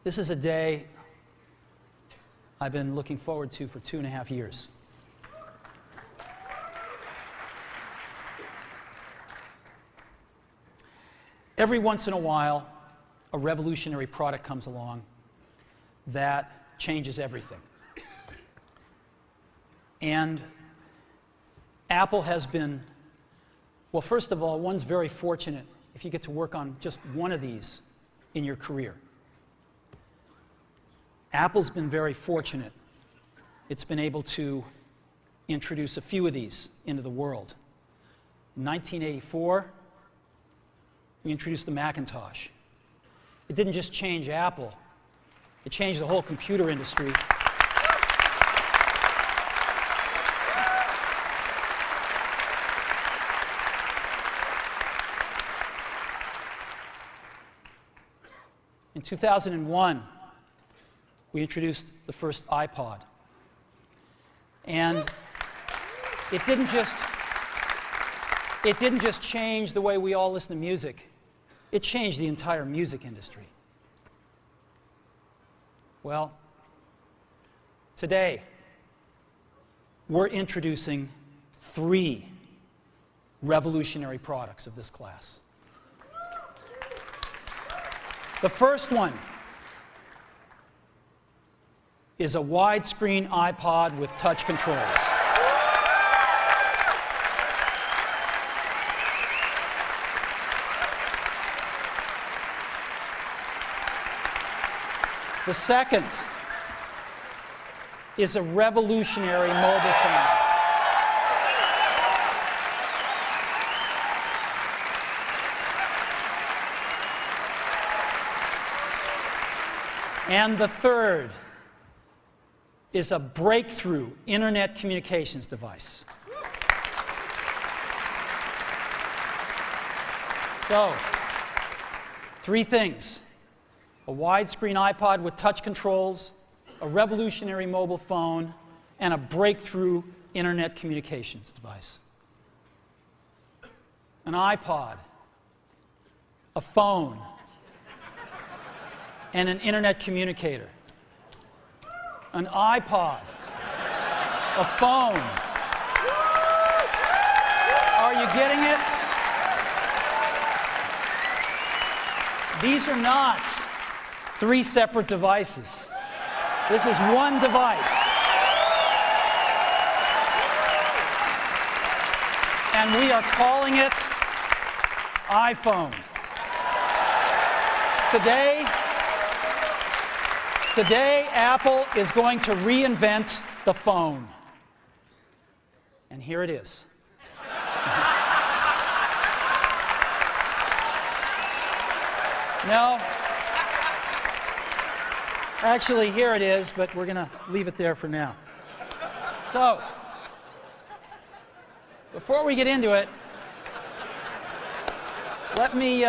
This is a day I've been looking forward to for 2.5 years. Every once in a while, a revolutionary product comes along that changes everything. And Apple has been, well, first of all, one's very fortunate if you get to work on just one of these in your career. Apple's been very fortunate. It's been able to introduce a few of these into the world. In 1984, we introduced the Macintosh. It didn't just change Apple, it changed the whole computer industry. In 2001, we introduced the first iPod. And it didn't just change the way we all listen to music. It changed the entire music industry. Well, today, we're introducing 3 revolutionary products of this class. The first one is a widescreen iPod with touch controls. The second is a revolutionary mobile phone. And the third is a breakthrough internet communications device. So, 3 things: a widescreen iPod with touch controls, a revolutionary mobile phone, and a breakthrough internet communications device. An iPod, a phone, and an internet communicator. An iPod, a phone. Are you getting it? These are not 3 separate devices. This is one device. And we are calling it iPhone. Today, Apple is going to reinvent the phone. And here it is. No. Actually, here it is, but we're going to leave it there for now. So, before we get into it, let me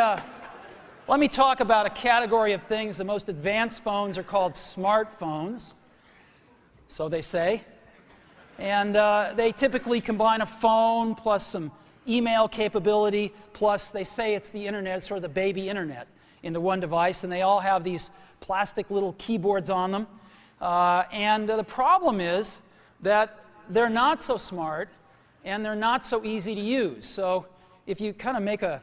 talk about a category of things. The most advanced phones are called smartphones, so they say. And they typically combine a phone plus some email capability, plus they say it's the internet, sort of the baby internet, into one device. And they all have these plastic little keyboards on them. And the problem is that they're not so smart and they're not so easy to use. So if you kind of make a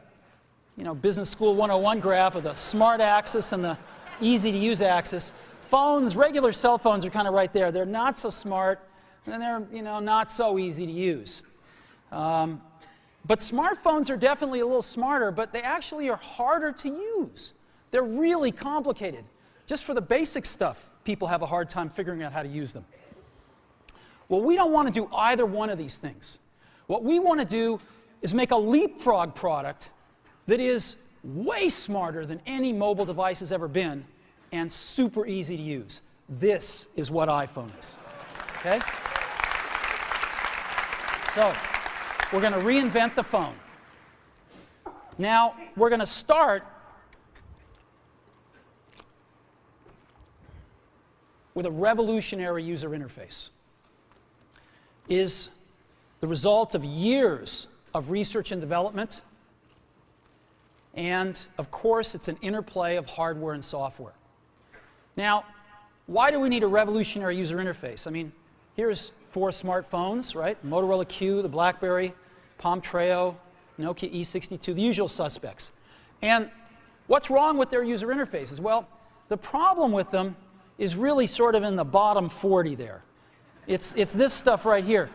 Business School 101 graph of the smart axis and the easy to use axis, phones, regular cell phones are kind of right there. They're not so smart and they're not so easy to use. But smartphones are definitely a little smarter, but they actually are harder to use. They're really complicated. Just for the basic stuff, people have a hard time figuring out how to use them. Well, we don't want to do either one of these things. What we want to do is make a leapfrog product that is way smarter than any mobile device has ever been and super easy to use. This is what iPhone is. Okay? So, we're going to reinvent the phone. Now, we're going to start with a revolutionary user interface. Is the result of years of research and development, and of course it's an interplay of hardware and software. Now, why do we need a revolutionary user interface? I mean, here's 4 smartphones, right? Motorola Q, the BlackBerry, Palm Treo, Nokia E62, the usual suspects. And what's wrong with their user interfaces? Well, the problem with them is really sort of in the bottom 40 there. It's this stuff right here.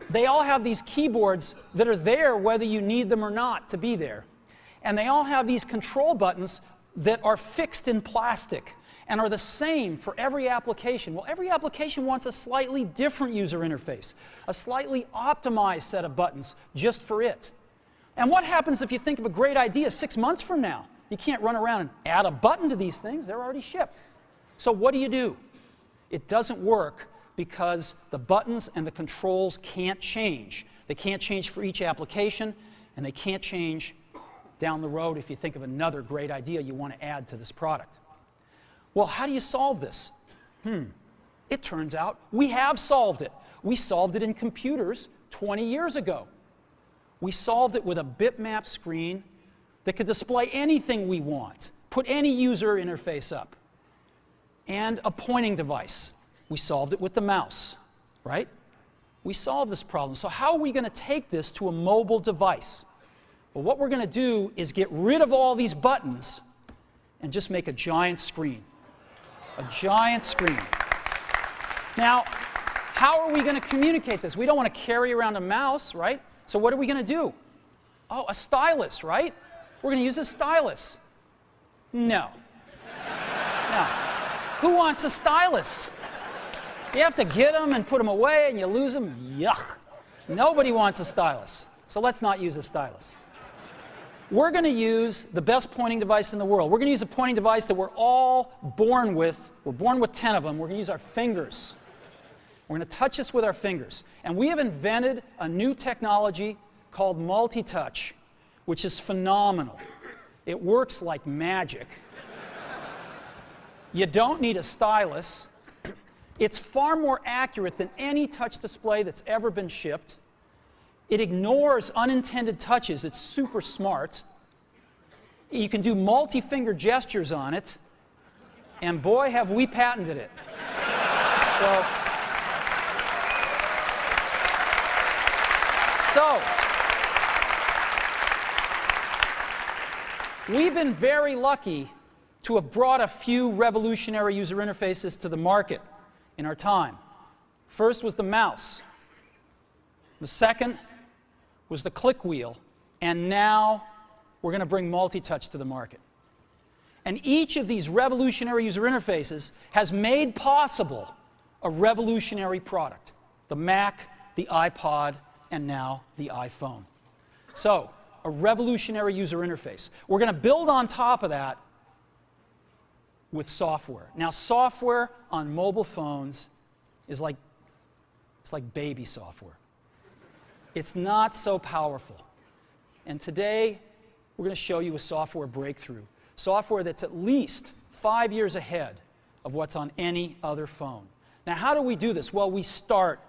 They all have these keyboards that are there whether you need them or not to be there. And they all have these control buttons that are fixed in plastic and are the same for every application. Well, every application wants a slightly different user interface, a slightly optimized set of buttons just for it. And what happens if you think of a great idea 6 months from now? You can't run around and add a button to these things. They're already shipped. So what do? It doesn't work because the buttons and the controls can't change. They can't change for each application, and they can't change down the road if you think of another great idea you want to add to this product. Well, how do you solve this? It turns out we have solved it. We solved it in computers 20 years ago. We solved it with a bitmap screen that could display anything we want, put any user interface up, and a pointing device. We solved it with the mouse, right? We solved this problem. So how are we going to take this to a mobile device? Well, what we're going to do is get rid of all these buttons and just make a giant screen. A giant screen. Now, how are we going to communicate this? We don't want to carry around a mouse, right? So what are we going to do? Oh, a stylus, right? We're going to use a stylus. No. No. Who wants a stylus? You have to get them and put them away and you lose them. Yuck. Nobody wants a stylus. So let's not use a stylus. We're going to use the best pointing device in the world. We're going to use a pointing device that we're all born with. We're born with 10 of them. We're going to use our fingers. We're going to touch this with our fingers. And we have invented a new technology called multi-touch, which is phenomenal. It works like magic. You don't need a stylus. It's far more accurate than any touch display that's ever been shipped. It ignores unintended touches. It's super smart. You can do multi-finger gestures on it. And boy, have we patented it. So, we've been very lucky to have brought a few revolutionary user interfaces to the market in our time. First was the mouse. The second was the click wheel. And now we're going to bring multi-touch to the market. And each of these revolutionary user interfaces has made possible a revolutionary product. The Mac, the iPod, and now the iPhone. So, a revolutionary user interface. We're going to build on top of that with software. Now, software on mobile phones is like baby software. It's not so powerful. And today, we're going to show you a software breakthrough. Software that's at least 5 years ahead of what's on any other phone. Now, how do we do this? Well, we start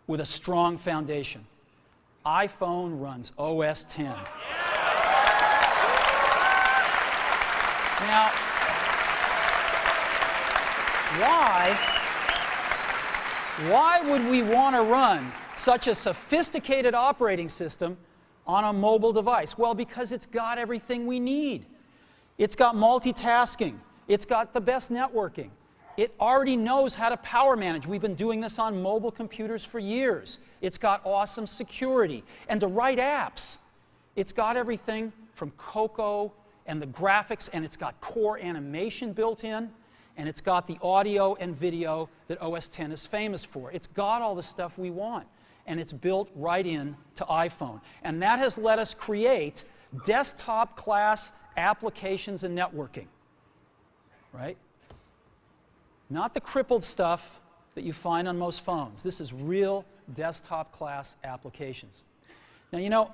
with a strong foundation. iPhone runs OS X. Now, why would we want to run such a sophisticated operating system on a mobile device? Well, because it's got everything we need. It's got multitasking. It's got the best networking. It already knows how to power manage. We've been doing this on mobile computers for years. It's got awesome security and to write apps. It's got everything from Cocoa and the graphics, and it's got core animation built in, and it's got the audio and video that OS X is famous for. It's got all the stuff we want, and it's built right in to iPhone. And that has let us create desktop-class applications and networking, right? Not the crippled stuff that you find on most phones. This is real desktop-class applications. Now, you know,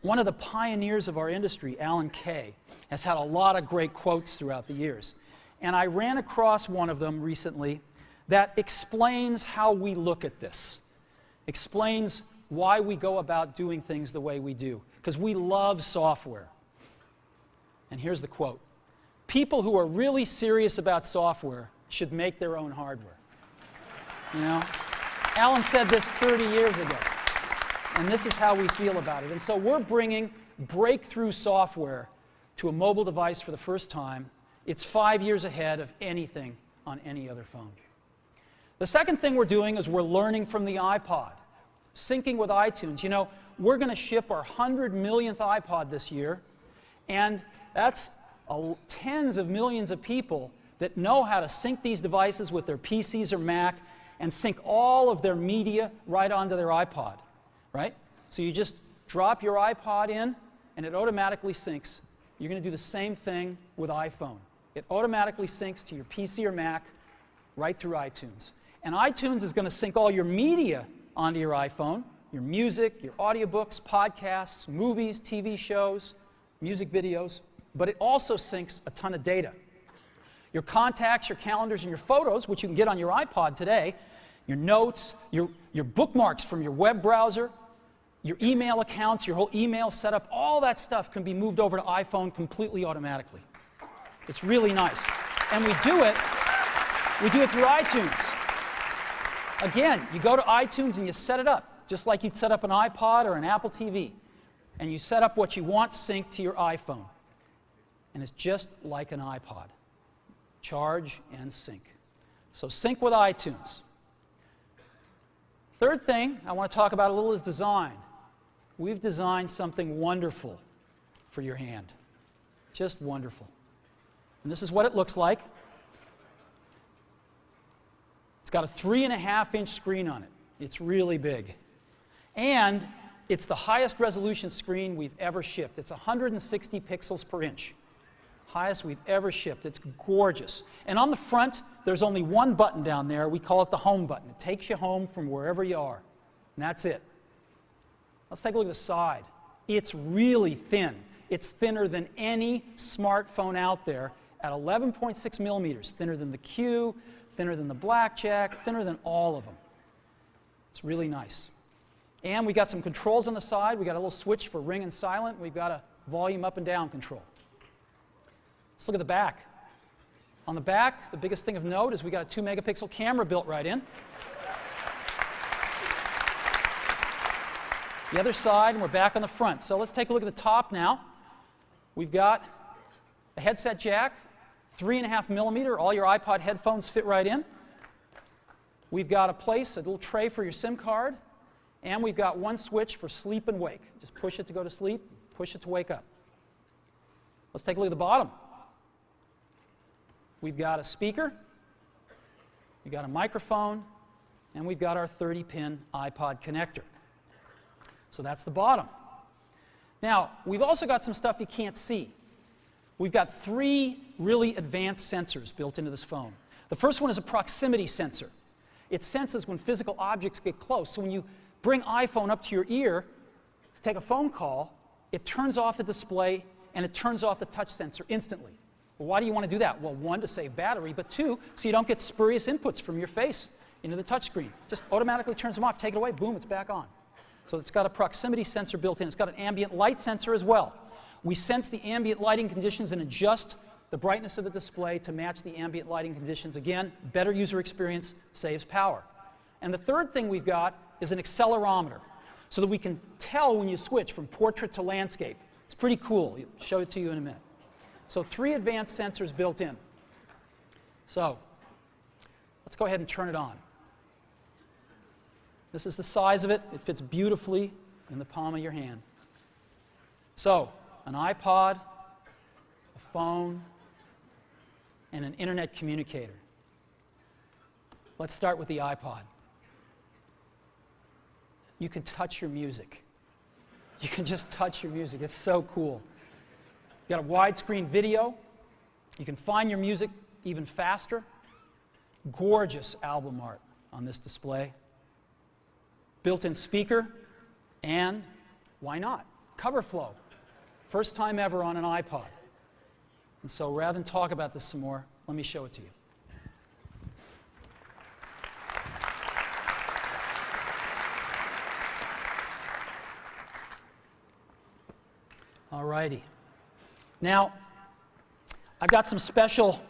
one of the pioneers of our industry, Alan Kay, has had a lot of great quotes throughout the years. And I ran across one of them recently that explains how we look at this, explains why we go about doing things the way we do, because we love software. And here's the quote. people who are really serious about software should make their own hardware. You know? Alan said this 30 years ago, and this is how we feel about it. And so we're bringing breakthrough software to a mobile device for the first time. It's 5 years ahead of anything on any other phone. The second thing we're doing is we're learning from the iPod, syncing with iTunes. You know, we're going to ship our 100 millionth iPod this year, and that's tens of millions of people that know how to sync these devices with their PCs or Mac and sync all of their media right onto their iPod, right? So you just drop your iPod in, and it automatically syncs. You're going to do the same thing with iPhone. It automatically syncs to your PC or Mac right through iTunes. And iTunes is going to sync all your media onto your iPhone, your music, your audiobooks, podcasts, movies, TV shows, music videos, but it also syncs a ton of data. Your contacts, your calendars, and your photos, which you can get on your iPod today, your notes, your bookmarks from your web browser, your email accounts, your whole email setup, all that stuff can be moved over to iPhone completely automatically. It's really nice. And we do it through iTunes. Again, you go to iTunes and you set it up, just like you'd set up an iPod or an Apple TV. And you set up what you want synced to your iPhone. And it's just like an iPod. Charge and sync. So sync with iTunes. Third thing I want to talk about a little is design. We've designed something wonderful for your hand. Just wonderful. And this is what it looks like. It's got a 3.5-inch screen on it. It's really big. And it's the highest resolution screen we've ever shipped. It's 160 pixels per inch. Highest we've ever shipped. It's gorgeous. And on the front, there's only one button down there. We call it the home button. It takes you home from wherever you are. And that's it. Let's take a look at the side. It's really thin. It's thinner than any smartphone out there at 11.6 millimeters. Thinner than the Q, thinner than the Blackjack, thinner than all of them. It's really nice. And we got some controls on the side. We got a little switch for ring and silent. We've got a volume up and down control. Let's look at the back. On the back, the biggest thing of note is we got a 2-megapixel camera built right in. The other side, and we're back on the front. So let's take a look at the top now. We've got a headset jack, 3.5 millimeter. All your iPod headphones fit right in. We've got a little tray for your SIM card. And we've got one switch for sleep and wake. Just push it to go to sleep, push it to wake up. Let's take a look at the bottom. We've got a speaker, we've got a microphone, and we've got our 30-pin iPod connector. So that's the bottom. Now, we've also got some stuff you can't see. We've got 3 really advanced sensors built into this phone. The first one is a proximity sensor. It senses when physical objects get close. So when you bring iPhone up to your ear to take a phone call, it turns off the display and it turns off the touch sensor instantly. Well, why do you want to do that? Well, 1, to save battery, but 2, so you don't get spurious inputs from your face into the touch screen. Just automatically turns them off, take it away, boom, it's back on. So it's got a proximity sensor built in. It's got an ambient light sensor as well. We sense the ambient lighting conditions and adjust the brightness of the display to match the ambient lighting conditions. Again, better user experience, saves power. And the third thing we've got is an accelerometer, so that we can tell when you switch from portrait to landscape. It's pretty cool. I'll show it to you in a minute. So 3 advanced sensors built in. So let's go ahead and turn it on. This is the size of it. It fits beautifully in the palm of your hand. So an iPod, a phone, and an internet communicator. Let's start with the iPod. You can touch your music. You can just touch your music. It's so cool. You got a widescreen video. You can find your music even faster. Gorgeous album art on this display. Built-in speaker, and why not? Cover flow. First time ever on an iPod. And so rather than talk about this some more, let me show it to you. All righty. Now, I've got some special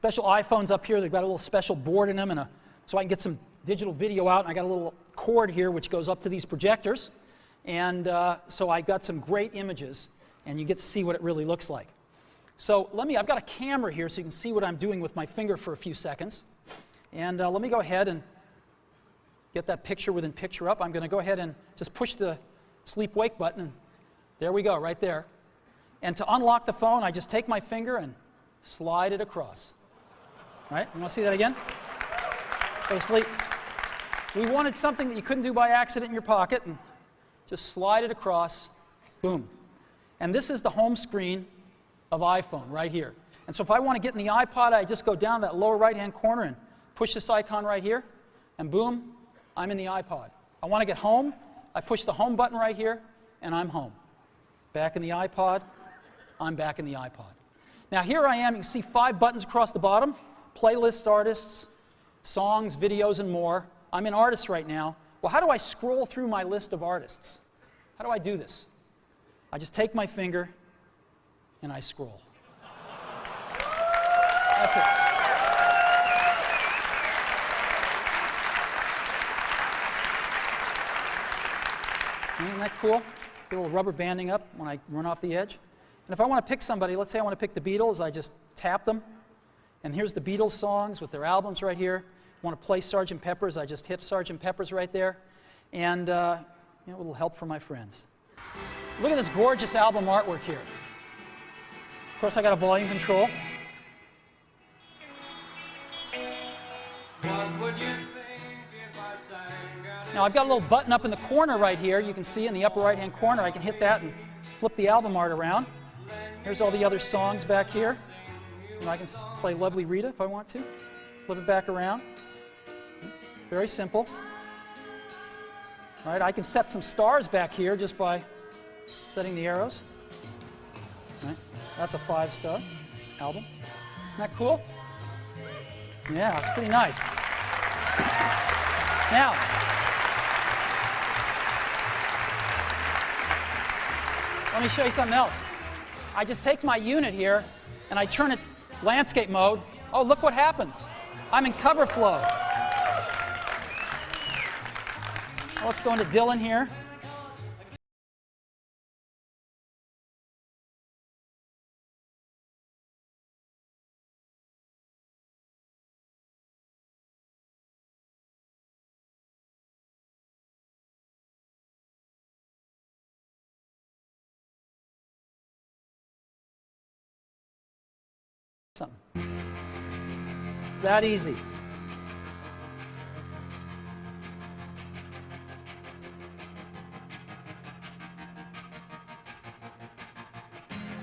iPhones up here. They've got a little special board in them, and so I can get some digital video out. And I got a little cord here which goes up to these projectors, and so I got some great images, and you get to see what it really looks like. So I've got a camera here so you can see what I'm doing with my finger for a few seconds. And let me go ahead and get that picture within picture up. I'm going to go ahead and just push the sleep-wake button, and there we go, right there. And to unlock the phone, I just take my finger and slide it across. Right? You want to see that again? Go to sleep. We wanted something that you couldn't do by accident in your pocket, and just slide it across, boom. And this is the home screen of iPhone right here. And so if I want to get in the iPod, I just go down that lower right-hand corner and push this icon right here, and boom, I'm in the iPod. I want to get home, I push the home button right here, and I'm home. Back in the iPod, I'm back in the iPod. Now here I am, you can see 5 buttons across the bottom: playlists, artists, songs, videos, and more. I'm in artists right now. Well, how do I scroll through my list of artists? How do I do this? I just take my finger and I scroll. That's it. Isn't that cool? A little rubber banding up when I run off the edge. And if I want to pick somebody, let's say I want to pick the Beatles, I just tap them. And here's the Beatles songs with their albums right here. I want to play Sgt. Pepper's, I just hit Sgt. Pepper's right there. And a little help from my friends. Look at this gorgeous album artwork here. Of course, I got a volume control. Now I've got a little button up in the corner right here. You can see in the upper right-hand corner. I can hit that and flip the album art around. Here's all the other songs back here. And I can play Lovely Rita if I want to. Flip it back around. Very simple. All right, I can set some stars back here just by setting the arrows. All right, that's a 5-star album. Isn't that cool? Yeah, it's pretty nice. Now, let me show you something else. I just take my unit here and I turn it landscape mode. Oh, look what happens. I'm in cover flow. Well, let's go into Dylan here. It's that easy.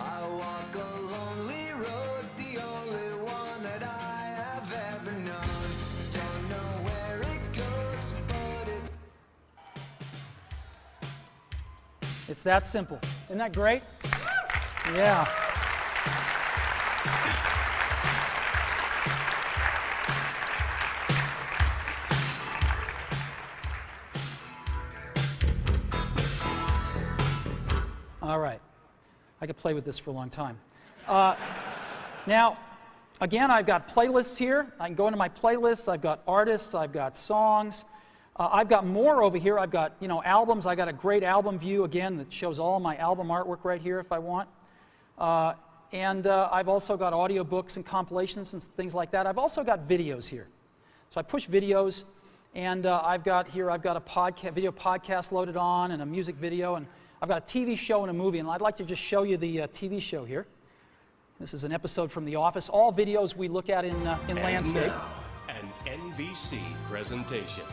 I walk a lonely road, the only one that I have ever known. Don't know where it goes, but It's that simple. Isn't that great? Yeah. All right. I could play with this for a long time. Now, again, I've got playlists here. I can go into my playlists. I've got artists. I've got songs. I've got more over here. I've got, albums. I got a great album view, again, that shows all my album artwork right here if I want. And I've also got audiobooks and compilations and things like that. I've also got videos here. So I push videos, and I've got a video podcast loaded on and a music video, and I've got a TV show and a movie, and I'd like to just show you the TV show here. This is an episode from The Office. All videos we look at in landscape. Now, an NBC presentation.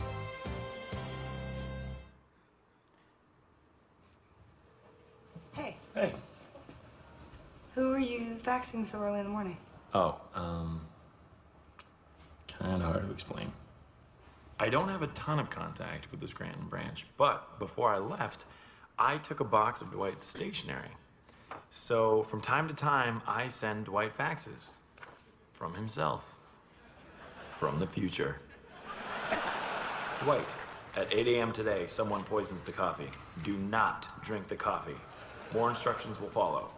Hey, Hey. who are you faxing so early in the morning? Oh, kind of hard to explain. I don't have a ton of contact with the Scranton branch, but before I left, I took a box of Dwight's stationery. So from time to time, I send Dwight faxes. From himself. From the future. Dwight, at 8 a.m. today, someone poisons the coffee. Do not drink the coffee. More instructions will follow.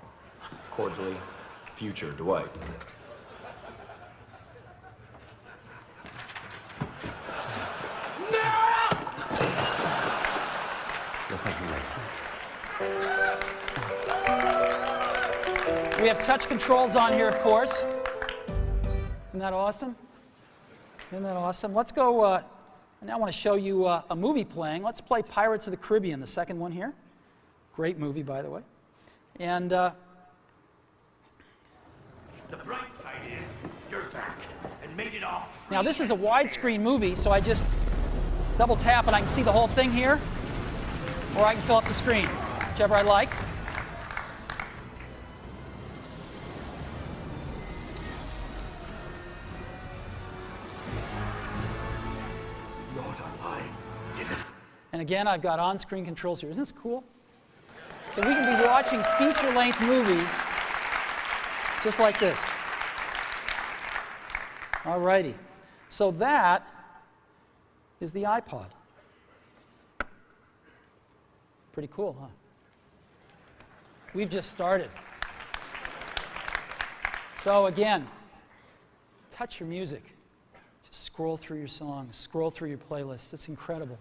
Cordially, future Dwight. We have touch controls on here, of course. Isn't that awesome? Isn't that awesome? Let's go, I now want to show you a movie playing. Let's play Pirates of the Caribbean, the second one here. Great movie, by the way. And The bright side is you're back and made it off. now this is a widescreen movie, so I just double tap and I can see the whole thing here, or I can fill up the screen, whichever I like. Not online. And again, I've got on-screen controls here. Isn't this cool? So we can be watching feature-length movies just like this. All righty. So that is the iPod. Pretty cool, huh? We've just started. So again, touch your music. Just scroll through your songs, scroll through your playlists. It's incredible.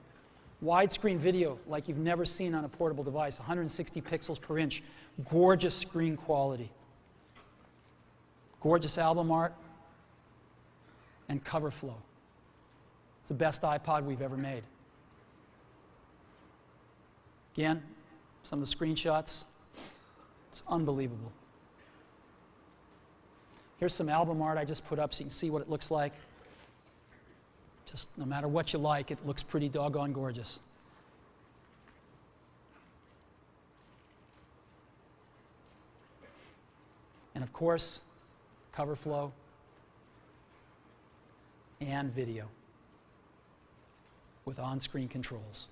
Widescreen video like you've never seen on a portable device, 160 pixels per inch, gorgeous screen quality, gorgeous album art, and cover flow. It's the best iPod we've ever made. Again, some of the screenshots, it's unbelievable. Here's some album art I just put up so you can see what it looks like. Just no matter what you like, it looks pretty doggone gorgeous. And of course, cover flow and video with on-screen controls.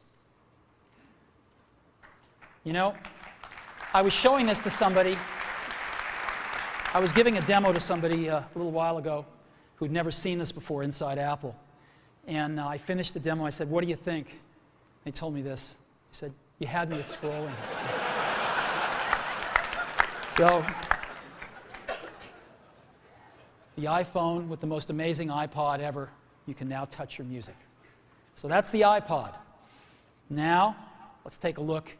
You know, I was showing this to somebody. I was giving a demo to somebody a little while ago who'd never seen this before inside Apple. And I finished the demo. I said, "What do you think?" They told me this. He said, "You had me at scrolling." So, the iPhone with the most amazing iPod ever, you can now touch your music. So that's the iPod. Now, let's take a look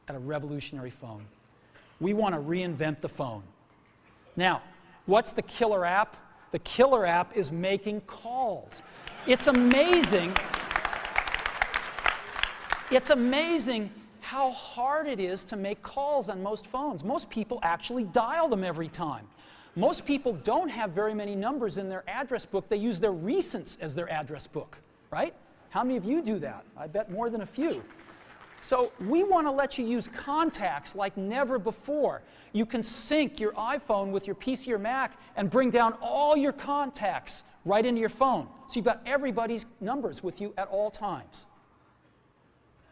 at a revolutionary phone. We want to reinvent the phone. Now, what's the killer app? The killer app is making calls. It's amazing. It's amazing how hard it is to make calls on most phones. Most people actually dial them every time. Most people don't have very many numbers in their address book. They use their recents as their address book, right? How many of you do that? I bet more than a few. So we want to let you use contacts like never before. You can sync your iPhone with your PC or Mac and bring down all your contacts right into your phone. So you've got everybody's numbers with you at all times.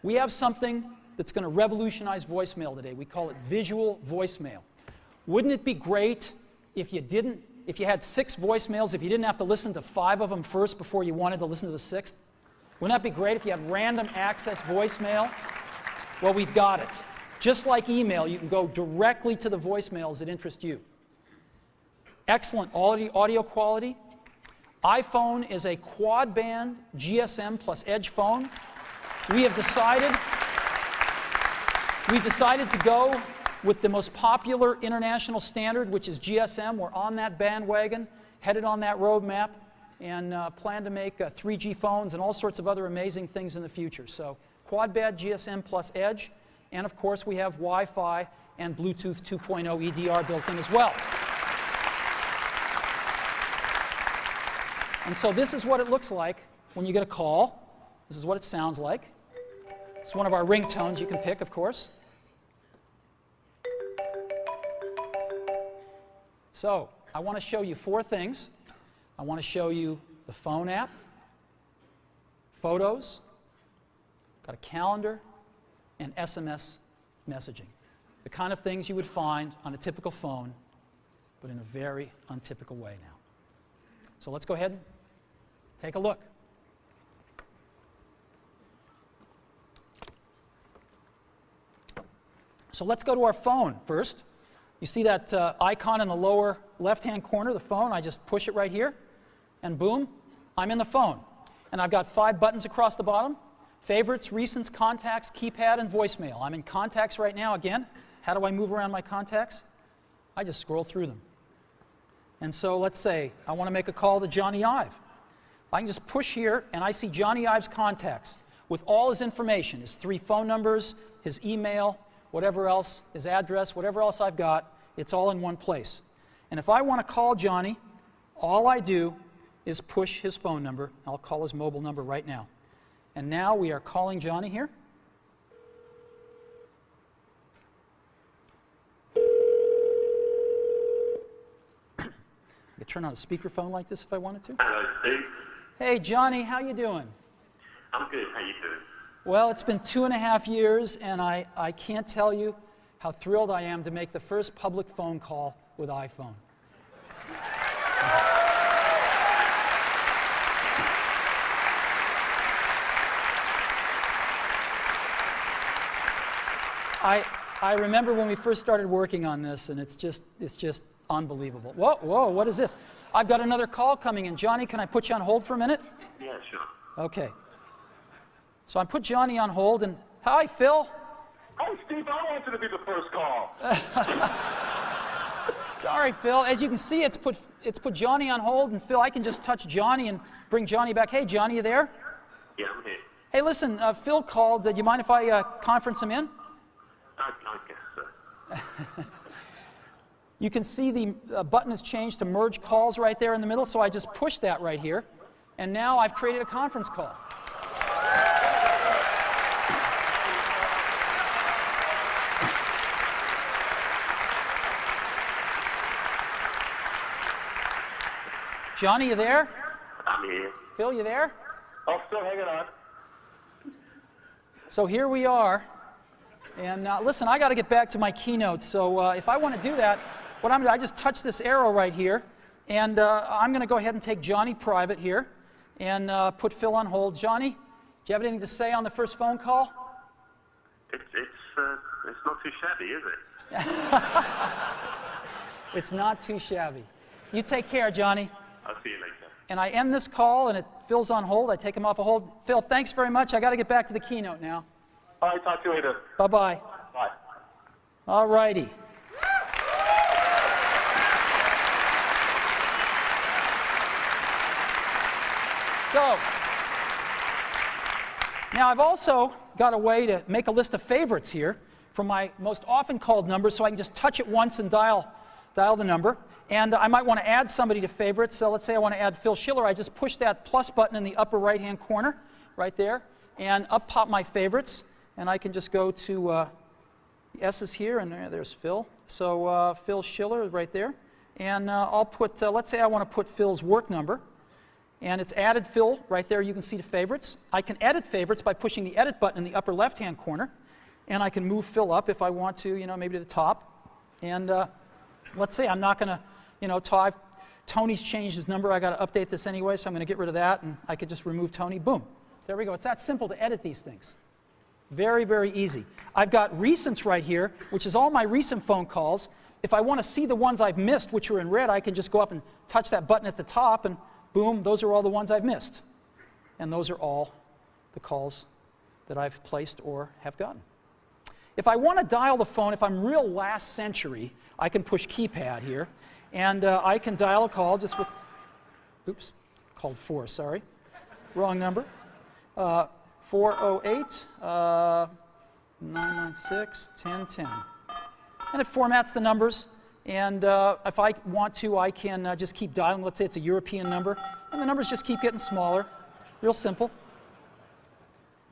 We have something that's going to revolutionize voicemail today. We call it visual voicemail. Wouldn't it be great if you had 6 voicemails, if you didn't have to listen to 5 of them first before you wanted to listen to the 6th? Wouldn't that be great if you had random access voicemail? Well, we've got it. Just like email, you can go directly to the voicemails that interest you. Excellent audio quality. iPhone is a quad-band GSM plus Edge phone. We've decided to go with the most popular international standard, which is GSM. We're on that bandwagon, headed on that roadmap, and plan to make 3G phones and all sorts of other amazing things in the future. So quad-band GSM plus Edge, and of course we have Wi-Fi and Bluetooth 2.0 EDR built in as well. And so this is what it looks like when you get a call. This is what it sounds like. It's one of our ringtones you can pick, of course. So I want to show you 4 things. I want to show you the phone app, photos, got a calendar, and SMS messaging. The kind of things you would find on a typical phone, but in a very untypical way now. So let's go ahead and take a look. So let's go to our phone first. You see that icon in the lower left-hand corner, the phone? I just push it right here, and boom, I'm in the phone. And I've got 5 buttons across the bottom: favorites, recents, contacts, keypad, and voicemail. I'm in contacts right now again. How do I move around my contacts? I just scroll through them. And so let's say I want to make a call to Johnny Ive. I can just push here, and I see Johnny Ive's contacts with all his information, his 3 phone numbers, his email, whatever else, his address, whatever else I've got, it's all in one place. And if I want to call Johnny, all I do is push his phone number. I'll call his mobile number right now. And now we are calling Johnny here. I could turn on a speakerphone like this if I wanted to. Hello, Steve. Hey, Johnny, how you doing? I'm good. How you doing? Well, it's been 2.5 years, and I can't tell you how thrilled I am to make the first public phone call with iPhone. I remember when we first started working on this, and it's just unbelievable. Whoa, whoa, what is this? I've got another call coming in. Johnny, can I put you on hold for a minute? Yeah, sure. Okay. So I put Johnny on hold, and hi, Phil. Hey, Steve, I wanted to be the first call. Sorry, Phil. As you can see, it's put Johnny on hold, and Phil, I can just touch Johnny and bring Johnny back. Hey, Johnny, you there? Yeah, I'm here. Hey, listen, Phil called. Do you mind if I conference him in? I guess so. You can see the button has changed to merge calls right there in the middle, so I just pushed that right here, and now I've created a conference call. Johnny, you there? I'm here. Phil, you there? I'm still hanging on. So here we are. And listen, I got to get back to my keynote. So if I want to do that, what I'm going to do, I just touch this arrow right here. And I'm going to go ahead and take Johnny private here and put Phil on hold. Johnny, do you have anything to say on the first phone call? It's not too shabby, is it? It's not too shabby. You take care, Johnny. I'll see you later. And I end this call, and Phil's on hold. I take him off a hold. Phil, thanks very much. I got to get back to the keynote now. All right, talk to you later. Bye-bye. Bye. All righty. So, now I've also got a way to make a list of favorites here from my most often called numbers, so I can just touch it once and dial the number. And I might want to add somebody to favorites. So let's say I want to add Phil Schiller. I just push that plus button in the upper right-hand corner right there, and up pop my favorites. And I can just go to the S's here, and there's Phil. So Phil Schiller right there. And I'll put, let's say I want to put Phil's work number. And it's added Phil right there. You can see the favorites. I can edit favorites by pushing the edit button in the upper left-hand corner. And I can move Phil up if I want to, maybe to the top. And let's say I'm not going to, Tony's changed his number. I got to update this anyway, so I'm going to get rid of that. And I could just remove Tony. Boom. There we go. It's that simple to edit these things. Very, very easy. I've got recents right here, which is all my recent phone calls. If I want to see the ones I've missed, which are in red, I can just go up and touch that button at the top, and boom, those are all the ones I've missed. And those are all the calls that I've placed or have gotten. If I want to dial the phone, if I'm real last century, I can push keypad here, and I can dial a call just with, oops, called 4, sorry, wrong number. 408 996 1010. And it formats the numbers, and if I want to, I can just keep dialing. Let's say it's a European number, and the numbers just keep getting smaller. Real simple.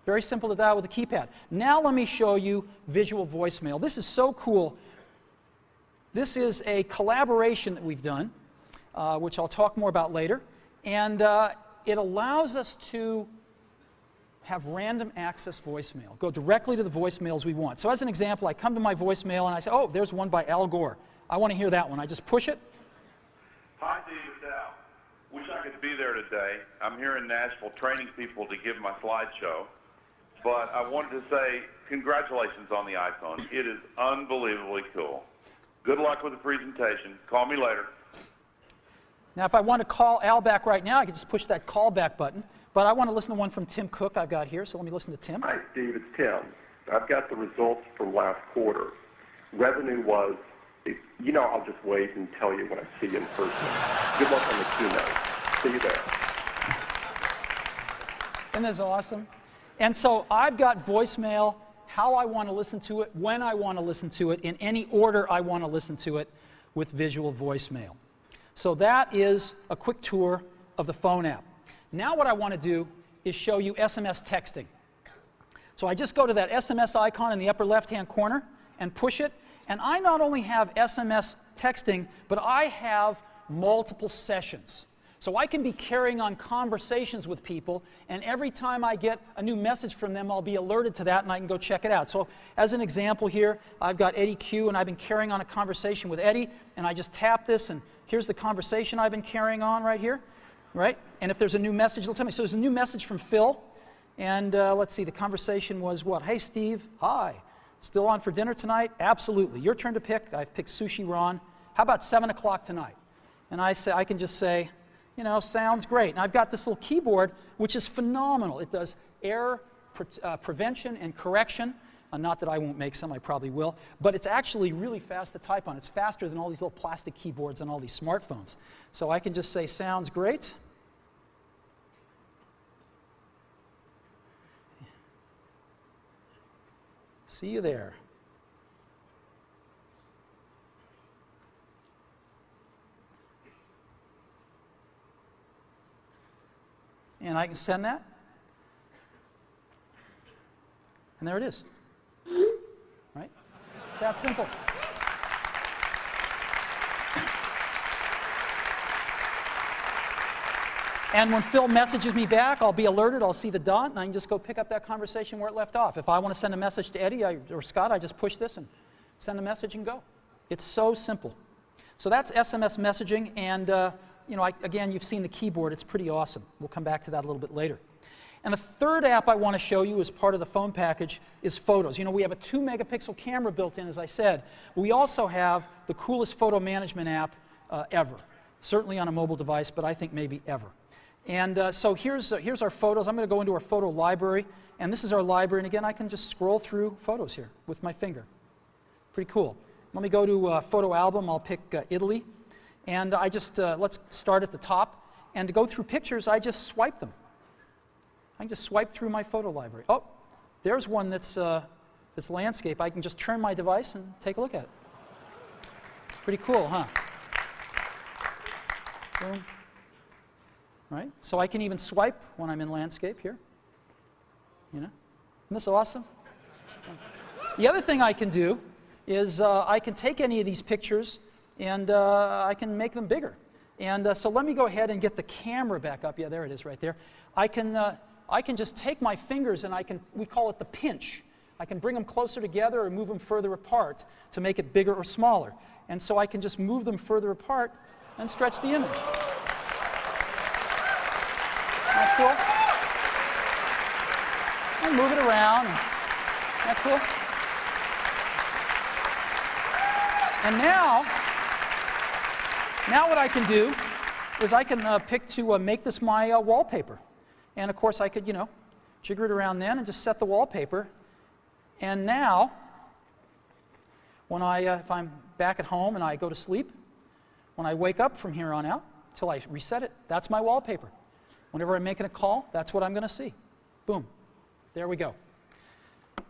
Very simple to dial with a keypad. Now let me show you visual voicemail. This is so cool. This is a collaboration that we've done, which I'll talk more about later, and it allows us to have random access voicemail. Go directly to the voicemails we want. So as an example, I come to my voicemail and I say, oh, there's one by Al Gore. I want to hear that one. I just push it. Hi, Dave, it's Al. Wish I could be there today. I'm here in Nashville training people to give my slideshow. But I wanted to say congratulations on the iPhone. It is unbelievably cool. Good luck with the presentation. Call me later. Now, if I want to call Al back right now, I can just push that call back button. But I want to listen to one from Tim Cook I've got here, so let me listen to Tim. Hi, Steve. It's Tim. I've got the results from last quarter. Revenue was, I'll just wait and tell you when I see you in person. Good luck on the keynote. See you there. Isn't this awesome? And so I've got voicemail, how I want to listen to it, when I want to listen to it, in any order I want to listen to it with visual voicemail. So that is a quick tour of the phone app. Now what I want to do is show you SMS texting. So I just go to that SMS icon in the upper left-hand corner and push it. And I not only have SMS texting, but I have multiple sessions. So I can be carrying on conversations with people, and every time I get a new message from them, I'll be alerted to that, and I can go check it out. So as an example here, I've got Eddie Q, and I've been carrying on a conversation with Eddie, and I just tap this, and here's the conversation I've been carrying on right here, right? And if there's a new message, it'll tell me. So there's a new message from Phil, and let's see, the conversation was what? Hey, Steve, hi. Still on for dinner tonight? Absolutely. Your turn to pick. I've picked sushi Ron. How about 7 o'clock tonight? And I can just say, sounds great. And I've got this little keyboard, which is phenomenal. It does error prevention and correction. Not that I won't make some, I probably will. But it's actually really fast to type on. It's faster than all these little plastic keyboards on all these smartphones. So I can just say, sounds great. See you there. And I can send that. And there it is. Right? It's that simple. And when Phil messages me back, I'll be alerted, I'll see the dot, and I can just go pick up that conversation where it left off. If I want to send a message to Eddie or Scott, I just push this and send a message and go. It's so simple. So that's SMS messaging, and again, you've seen the keyboard. It's pretty awesome. We'll come back to that a little bit later. And the third app I want to show you as part of the phone package is Photos. We have a 2-megapixel camera built in, as I said. We also have the coolest photo management app ever. Certainly on a mobile device, but I think maybe ever. And so here's our photos. I'm going to go into our photo library, and this is our library. And again, I can just scroll through photos here with my finger. Pretty cool. Let me go to photo album. I'll pick Italy. And I just, let's start at the top. And to go through pictures, I just swipe them. I can just swipe through my photo library. Oh, there's one that's landscape. I can just turn my device and take a look at it. Pretty cool, huh? Boom. Right? So I can even swipe when I'm in landscape here. Isn't this awesome? The other thing I can do is I can take any of these pictures and I can make them bigger. And so let me go ahead and get the camera back up. Yeah, there it is right there. I can just take my fingers and we call it the pinch. I can bring them closer together or move them further apart to make it bigger or smaller. And so I can just move them further apart and stretch the image. Isn't that cool? And move it around. Isn't that cool? And now what I can do is I can pick to make this my wallpaper. And of course I could, jigger it around then and just set the wallpaper. And now, when if I'm back at home and I go to sleep, when I wake up from here on out, till I reset it, that's my wallpaper. Whenever I'm making a call, that's what I'm going to see. Boom. There we go.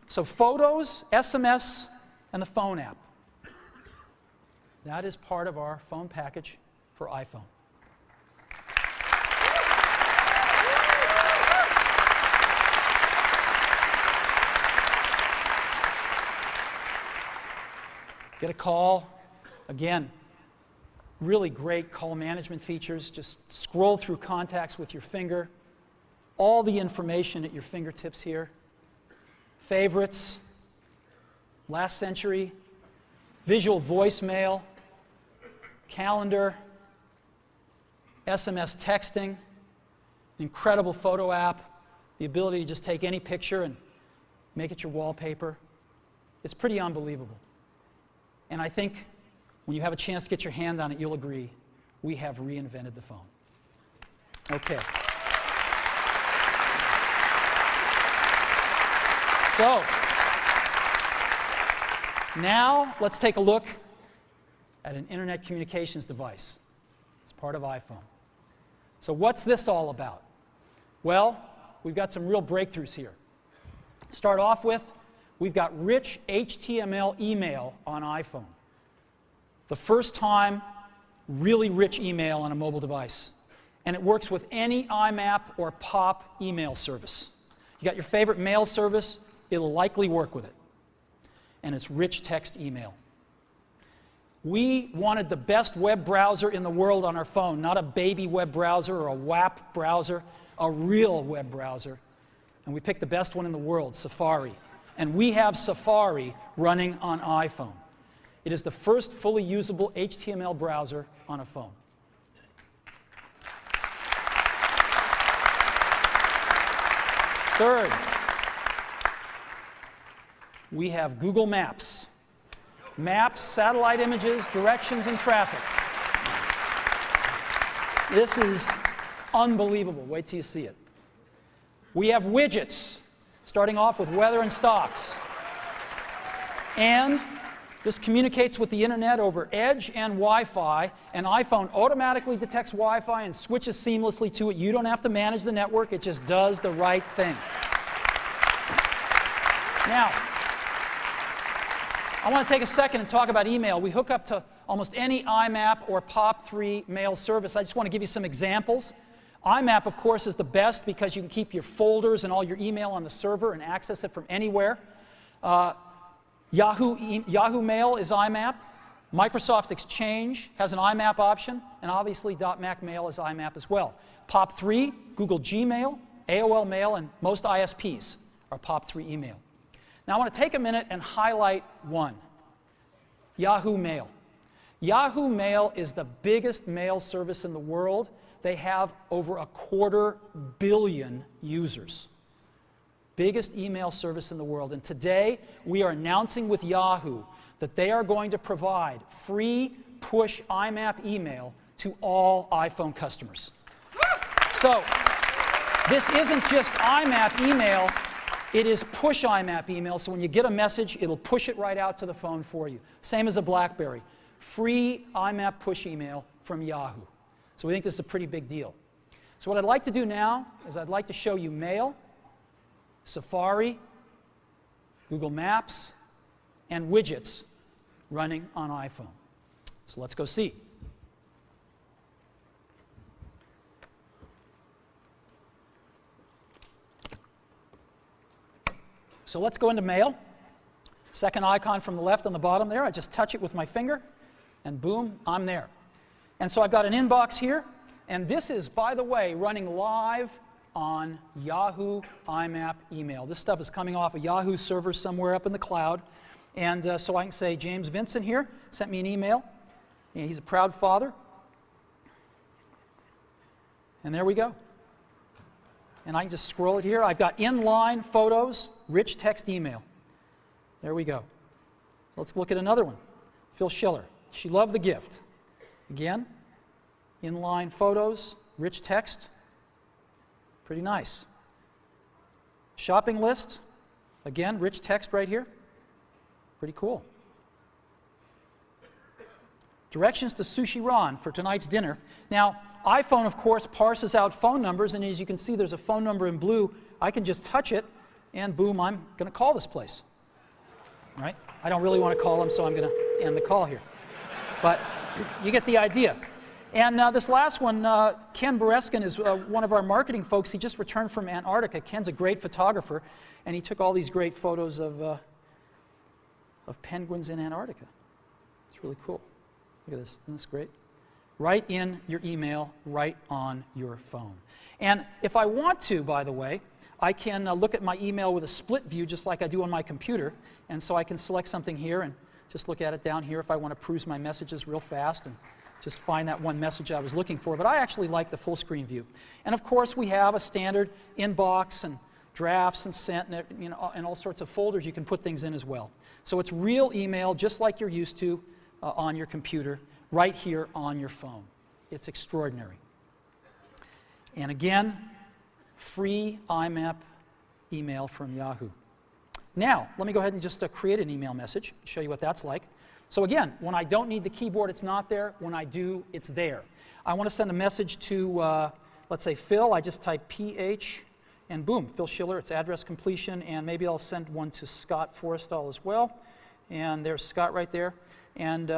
So photos, SMS, and the phone app. That is part of our phone package for iPhone. Get a call. Again, really great call management features. Just scroll through contacts with your finger. All the information at your fingertips here. Favorites, last century, visual voicemail, calendar, SMS texting, incredible photo app, the ability to just take any picture and make it your wallpaper. It's pretty unbelievable. And I think when you have a chance to get your hand on it, you'll agree, we have reinvented the phone. Okay. So, now let's take a look at an internet communications device. It's part of iPhone. So what's this all about? Well, we've got some real breakthroughs here. Start off with, we've got rich HTML email on iPhone. The first time, really rich email on a mobile device. And it works with any IMAP or POP email service. You got your favorite mail service, it'll likely work with it. And it's rich text email. We wanted the best web browser in the world on our phone, not a baby web browser or a WAP browser, a real web browser. And we picked the best one in the world, Safari. And we have Safari running on iPhone. It is the first fully usable HTML browser on a phone. Third, we have Google Maps. Maps, satellite images, directions, and traffic. This is unbelievable. Wait till you see it. We have widgets, starting off with weather and stocks. And this communicates with the internet over Edge and Wi-Fi, and iPhone automatically detects Wi-Fi and switches seamlessly to it. You don't have to manage the network, it just does the right thing. Now, I want to take a second and talk about email. We hook up to almost any IMAP or POP3 mail service. I just want to give you some examples. IMAP, of course, is the best because you can keep your folders and all your email on the server and access it from anywhere. Yahoo Mail is IMAP. Microsoft Exchange has an IMAP option, and obviously .Mac Mail is IMAP as well. POP3, Google Gmail, AOL Mail, and most ISPs are POP3 email. Now I want to take a minute and highlight one, Yahoo Mail. Yahoo Mail is the biggest mail service in the world. They have over 250 million users. Biggest email service in the world. And today, we are announcing with Yahoo that they are going to provide free push IMAP email to all iPhone customers. So, this isn't just IMAP email, it is push IMAP email. So when you get a message, it'll push it right out to the phone for you. Same as a BlackBerry. Free IMAP push email from Yahoo. So we think this is a pretty big deal. So what I'd like to do now is I'd like to show you Mail, Safari, Google Maps, and widgets running on iPhone. So let's go see. So let's go into Mail. Second icon from the left on the bottom there. I just touch it with my finger, and boom, I'm there. And so I've got an inbox here, and this is, by the way, running live on Yahoo IMAP email. This stuff is coming off a Yahoo server somewhere up in the cloud. And so I can say, James Vincent here sent me an email. And he's a proud father. And there we go. And I can just scroll it here. I've got inline photos, rich text email. There we go. Let's look at another one. Phil Schiller. She loved the gift. Again, inline photos, rich text. Pretty nice. Shopping list. Again, rich text right here. Pretty cool. Directions to Sushi Ron for tonight's dinner. Now, iPhone, of course, parses out phone numbers, and as you can see, there's a phone number in blue. I can just touch it, and boom, I'm going to call this place. Right? I don't really want to call them, so I'm going to end the call here. But you get the idea. And this last one, Ken Bereskin is one of our marketing folks. He just returned from Antarctica. Ken's a great photographer, and he took all these great photos of penguins in Antarctica. It's really cool. Look at this. Isn't this great? Right in your email, right on your phone. And if I want to, by the way, I can look at my email with a split view just like I do on my computer. And so I can select something here and just look at it down here if I want to peruse my messages real fast and just find that one message I was looking for. But I actually like the full screen view. And of course, we have a standard inbox and drafts and sent and, and all sorts of folders you can put things in as well. So it's real email just like you're used to on your computer, right here on your phone. It's extraordinary. And again, free IMAP email from Yahoo. Now, let me go ahead and just create an email message, show you what that's like. So again, when I don't need the keyboard, it's not there. When I do, it's there. I want to send a message to, let's say, Phil. I just type PH, and boom, Phil Schiller, it's address completion, and maybe I'll send one to Scott Forrestal as well. And there's Scott right there. And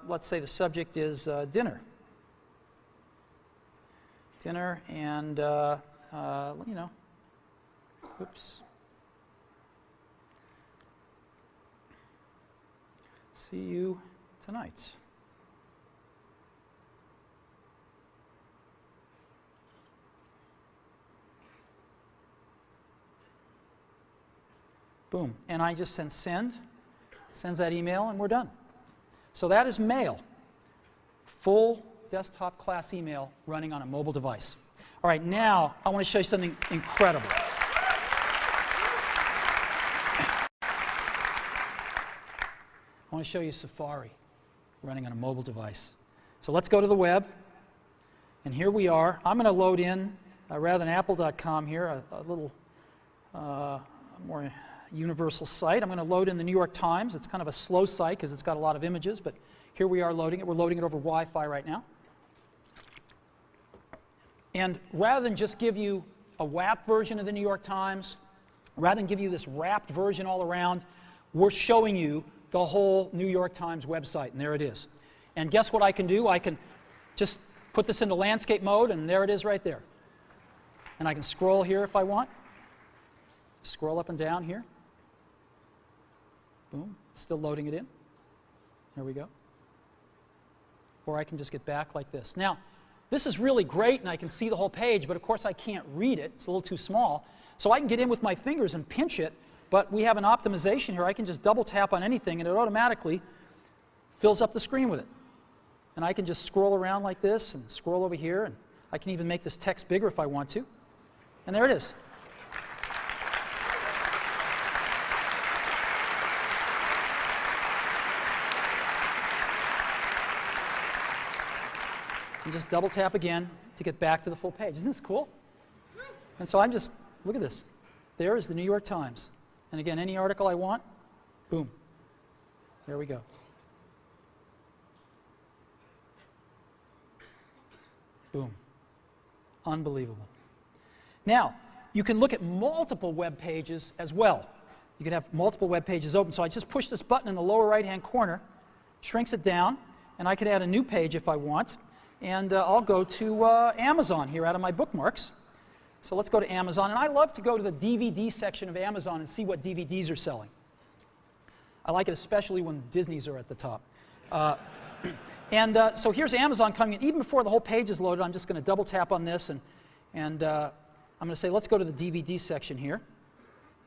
let's say the subject is dinner. Dinner, and, you know, oops. See you tonight. Boom. And I just sends that email, and we're done. So that is mail. Full desktop class email running on a mobile device. All right, now I want to show you something incredible. I want to show you Safari running on a mobile device. So let's go to the web. And here we are. I'm going to load in, rather than apple.com here, a little more universal site. I'm going to load in the New York Times. It's kind of a slow site because it's got a lot of images, but here we are loading it. We're loading it over Wi-Fi right now. And rather than just give you a WAP version of the New York Times, rather than give you this wrapped version all around, we're showing you the whole New York Times website, and there it is. And guess what I can do? I can just put this into landscape mode, and there it is right there. And I can scroll here if I want. Scroll up and down here. Boom, still loading it in. There we go. Or I can just get back like this. Now, this is really great, and I can see the whole page, but of course I can't read it. It's a little too small. So I can get in with my fingers and pinch it, but we have an optimization here. I can just double tap on anything, and it automatically fills up the screen with it. And I can just scroll around like this and scroll over here, and I can even make this text bigger if I want to. And there it is. And just double tap again to get back to the full page. Isn't this cool? And so I'm just, look at this. There is the New York Times. And again, any article I want, boom. There we go. Boom. Unbelievable. Now, you can look at multiple web pages as well. You can have multiple web pages open. So I just push this button in the lower right-hand corner, shrinks it down, and I can add a new page if I want. And I'll go to Amazon here out of my bookmarks. So let's go to Amazon. And I love to go to the DVD section of Amazon and see what DVDs are selling. I like it especially when Disney's are at the top. So here's Amazon coming in. Even before the whole page is loaded, I'm just going to double tap on this. And I'm going to say, let's go to the DVD section here.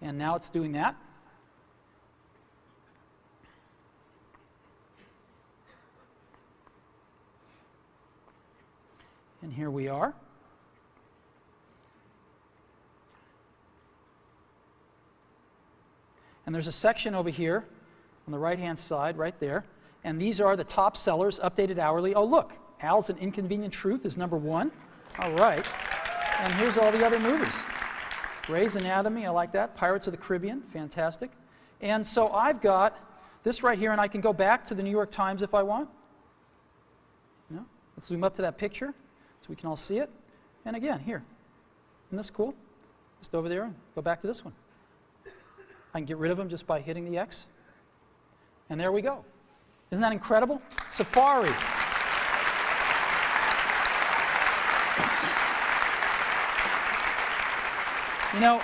And now it's doing that. And here we are. And there's a section over here on the right-hand side, right there. And these are the top sellers, updated hourly. Oh, look, Al's An Inconvenient Truth is #1. All right. And here's all the other movies. Grey's Anatomy, I like that. Pirates of the Caribbean, fantastic. And so I've got this right here, and I can go back to the New York Times if I want. You know, let's zoom up to that picture so we can all see it. And again, here. Isn't this cool? Just over there and go back to this one. I can get rid of them just by hitting the X. And there we go. Isn't that incredible? Safari. You know,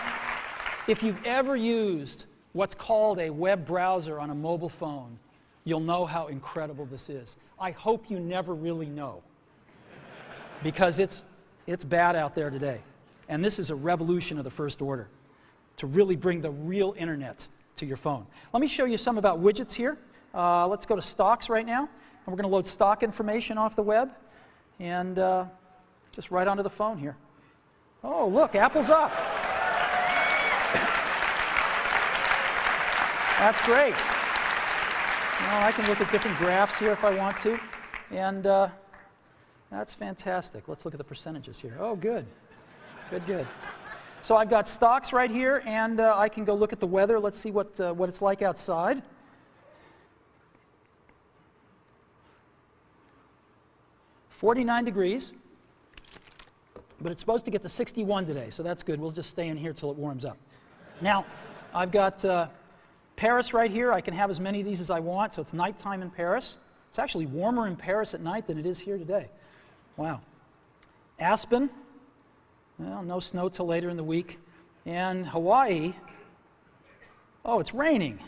if you've ever used what's called a web browser on a mobile phone, you'll know how incredible this is. I hope you never really know, because it's bad out there today. And this is a revolution of the first order to really bring the real internet to your phone. Let me show you some about widgets here. Let's go to stocks right now, and we're going to load stock information off the web, and just right onto the phone here. Oh, look, Apple's up. That's great. Now I can look at different graphs here if I want to. And that's fantastic. Let's look at the percentages here. Oh, good. Good, good. So I've got stocks right here, and I can go look at the weather. Let's see what it's like outside. "49 degrees, but it's supposed to get to 61 today, so that's good. We'll just stay in here till it warms up. Now, I've got Paris right here. I can have as many of these as I want, so it's nighttime in Paris. It's actually warmer in Paris at night than it is here today. Wow. Aspen, well, no snow till later in the week. And Hawaii, oh, it's raining.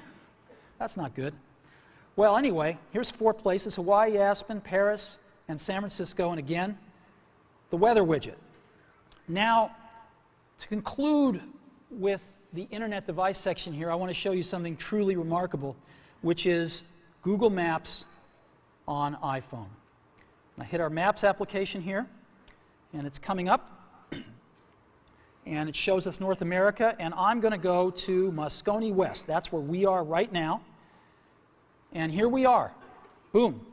That's not good. Well, anyway, here's 4 places: Hawaii, Aspen, Paris, and San Francisco. And again, the weather widget. Now, to conclude with the Internet device section here, I want to show you something truly remarkable, which is Google Maps on iPhone. I hit our Maps application here, and it's coming up, and it shows us North America, and I'm going to go to Moscone West. That's where we are right now. And here we are. Boom.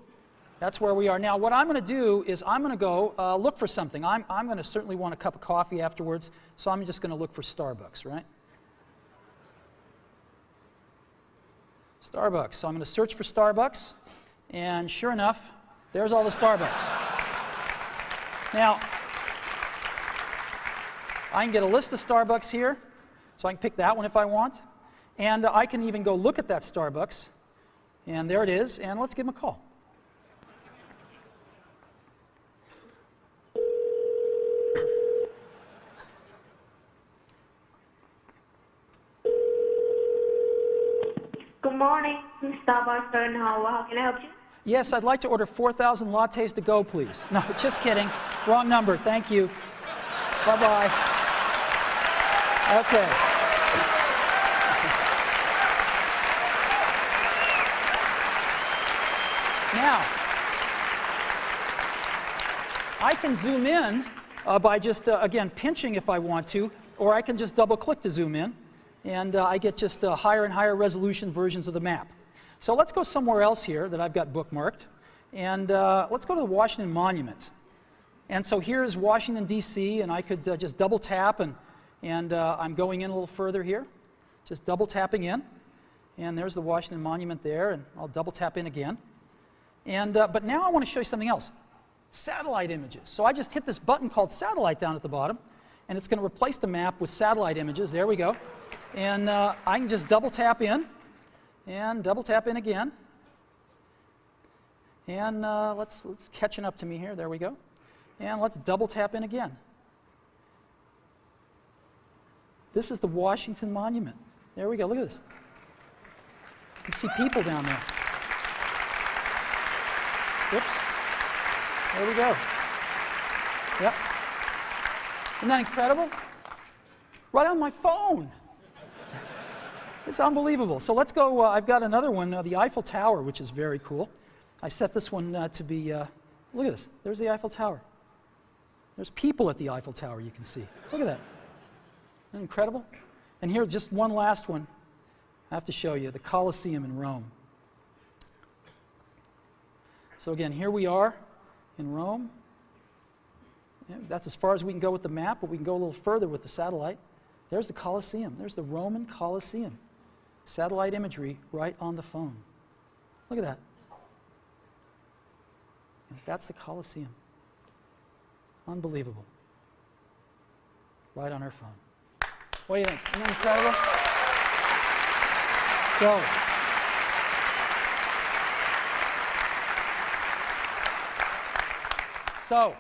That's where we are. Now, what I'm going to do is I'm going to go look for something. I'm going to certainly want a cup of coffee afterwards, so I'm just going to look for Starbucks, right? Starbucks. So I'm going to search for Starbucks, and sure enough, there's all the Starbucks. Now, I can get a list of Starbucks here, so I can pick that one if I want, and I can even go look at that Starbucks, and there it is, and let's give them a call. Good morning, Starbucks in Nuova. How can I help you? Yes, I'd like to order 4,000 lattes to go, please. No, just kidding. Wrong number. Thank you. Bye-bye. Okay. Now, I can zoom in by just, again, pinching if I want to, or I can just double-click to zoom in, and I get just higher and higher resolution versions of the map. So let's go somewhere else here that I've got bookmarked, and let's go to the Washington Monument. And so here is Washington, D.C., and I could just double tap, and I'm going in a little further here, just double tapping in, and there's the Washington Monument there, and I'll double tap in again. And but now I want to show you something else, satellite images. So I just hit this button called satellite down at the bottom, and it's going to replace the map with satellite images. There we go. And I can just double tap in, and double tap in again. And let's catching up to me here. There we go. And let's double tap in again. This is the Washington Monument. There we go. Look at this. You see people down there. Whoops. There we go. Yep. Isn't that incredible? Right on my phone. It's unbelievable. So let's go. I've got another one, the Eiffel Tower, which is very cool. I set this one to be, look at this. There's the Eiffel Tower. There's people at the Eiffel Tower, you can see. Look at that. Isn't that incredible? And here, just one last one I have to show you, the Colosseum in Rome. So again, here we are in Rome. Yeah, that's as far as we can go with the map, but we can go a little further with the satellite. There's the Colosseum. There's the Roman Colosseum. Satellite imagery right on the phone. Look at that. That's the Colosseum. Unbelievable. Right on our phone. What do you think? Isn't that incredible? So,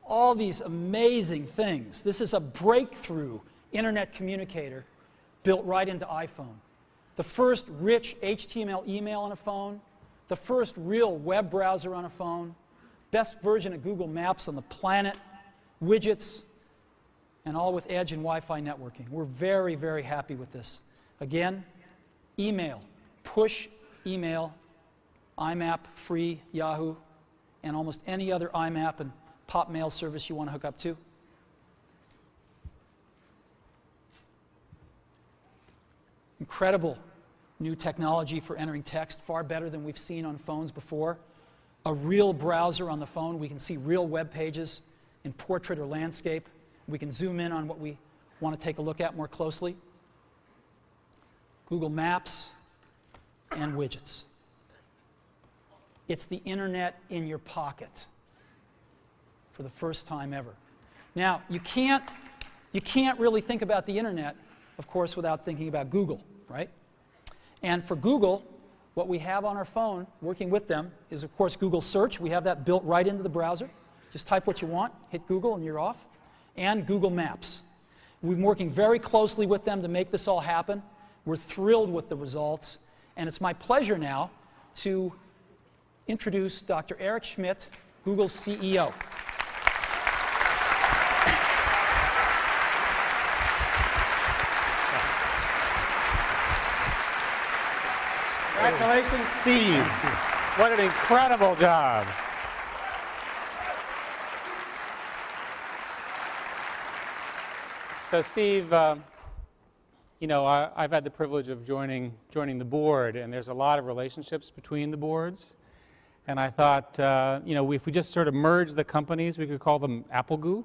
all these amazing things. This is a breakthrough internet communicator built right into iPhone. The first rich HTML email on a phone, the first real web browser on a phone, best version of Google Maps on the planet, widgets, and all with Edge and Wi-Fi networking. We're very, very happy with this. Again, email, push email, IMAP, free, Yahoo, and almost any other IMAP and pop mail service you want to hook up to. Incredible new technology for entering text, far better than we've seen on phones before. A real browser on the phone. We can see real web pages in portrait or landscape. We can zoom in on what we want to take a look at more closely. Google Maps and widgets. It's the internet in your pocket for the first time ever. Now, you can't really think about the internet, of course, without thinking about Google, right? And for Google, what we have on our phone, working with them, is of course Google Search. We have that built right into the browser. Just type what you want, hit Google, and you're off. And Google Maps. We've been working very closely with them to make this all happen. We're thrilled with the results. And it's my pleasure now to introduce Dr. Eric Schmidt, Google's CEO. Congratulations, Steve. What an incredible job. So, Steve, you know, I've had the privilege of joining the board, and there's a lot of relationships between the boards. And I thought, you know, if we just sort of merge the companies, we could call them Apple Goo.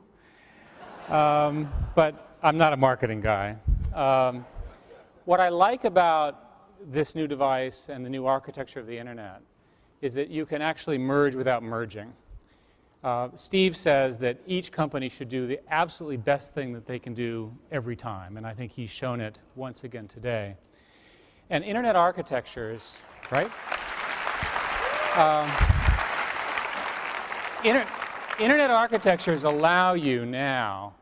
But I'm not a marketing guy. What I like about this new device and the new architecture of the internet is that you can actually merge without merging. Steve says that each company should do the absolutely best thing that they can do every time, and I think he's shown it once again today. And internet architectures, right? Internet architectures allow you now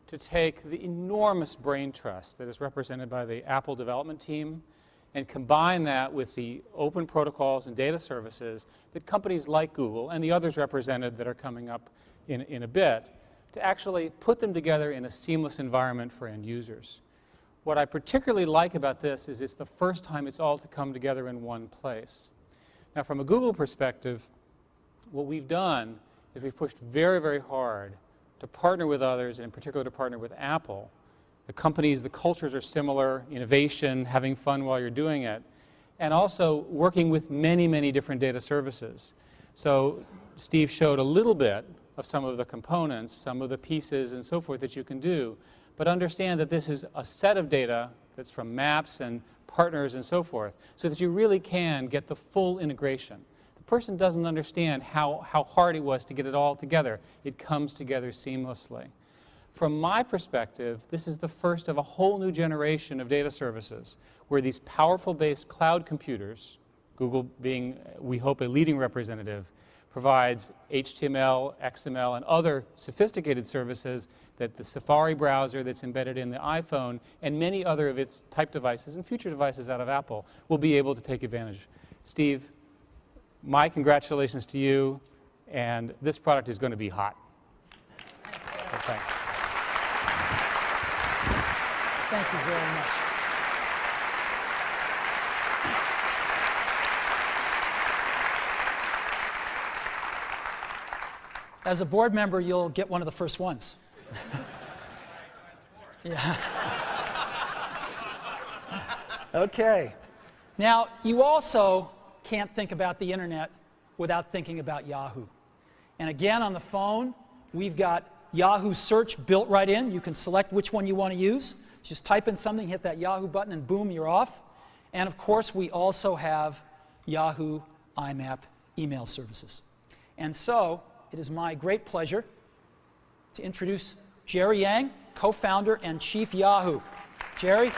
to take the enormous brain trust that is represented by the Apple development team and combine that with the open protocols and data services that companies like Google and the others represented that are coming up in a bit to actually put them together in a seamless environment for end users. What I particularly like about this is it's the first time it's all to come together in one place. Now, from a Google perspective, what we've done is we've pushed very, very hard to partner with others, and in particular to partner with Apple. The companies, the cultures are similar, innovation, having fun while you're doing it, and also working with many, many different data services. So Steve showed a little bit of some of the components, some of the pieces and so forth that you can do, but understand that this is a set of data that's from maps and partners and so forth, so that you really can get the full integration. The person doesn't understand how hard it was to get it all together. It comes together seamlessly. From my perspective, this is the first of a whole new generation of data services where these powerful-based cloud computers, Google being, we hope, a leading representative, provides HTML, XML, and other sophisticated services that the Safari browser that's embedded in the iPhone and many other of its type devices and future devices out of Apple will be able to take advantage. Steve, my congratulations to you, and this product is going to be hot. So thanks. Thank you very much. As a board member, you'll get one of the first ones. Yeah. Okay. Now, you also can't think about the internet without thinking about Yahoo. And again, on the phone, we've got Yahoo Search built right in. You can select which one you want to use. Just type in something, hit that Yahoo button, and boom, you're off. And of course, we also have Yahoo IMAP email services. And so, it is my great pleasure to introduce Jerry Yang, co-founder and chief Yahoo. Jerry?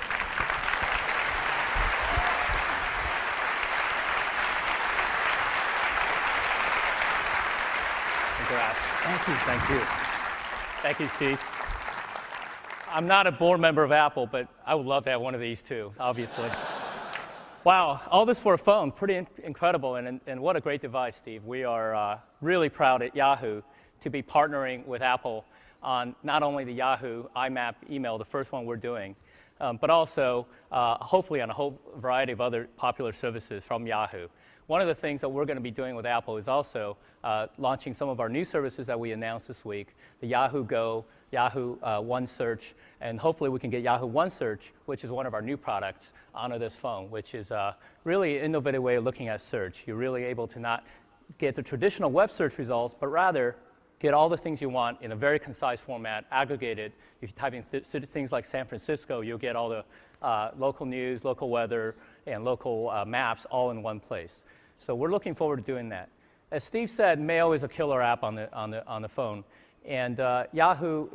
Congrats. Thank you. Thank you. Thank you, Steve. I'm not a board member of Apple, but I would love to have one of these too, obviously. Wow, all this for a phone, pretty incredible, and what a great device, Steve. We are really proud at Yahoo to be partnering with Apple on not only the Yahoo IMAP email, the first one we're doing, but also hopefully on a whole variety of other popular services from Yahoo. One of the things that we're going to be doing with Apple is also launching some of our new services that we announced this week, the Yahoo Go, Yahoo One Search, and hopefully we can get Yahoo One Search, which is one of our new products, onto this phone, which is really an innovative way of looking at search. You're really able to not get the traditional web search results, but rather get all the things you want in a very concise format, aggregated. If you type in things like San Francisco, you'll get all the local news, local weather, and local maps all in one place. So we're looking forward to doing that. As Steve said, Mail is a killer app on the phone, and Yahoo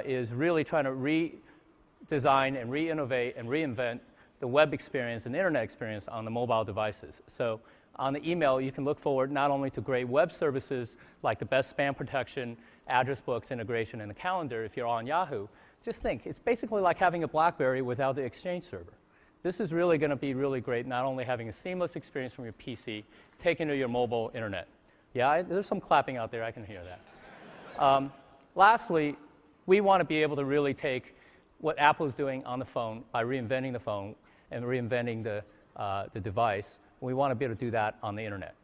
is really trying to redesign and re-innovate and reinvent the web experience and internet experience on the mobile devices. So on the email, you can look forward not only to great web services like the best spam protection, address books integration, and the calendar if you're on Yahoo. Just think, it's basically like having a BlackBerry without the Exchange server. This is really going to be really great, not only having a seamless experience from your PC, taken to your mobile internet. Yeah, there's some clapping out there, I can hear that. Lastly, we want to be able to really take what Apple is doing on the phone by reinventing the phone and reinventing the device. We want to be able to do that on the internet.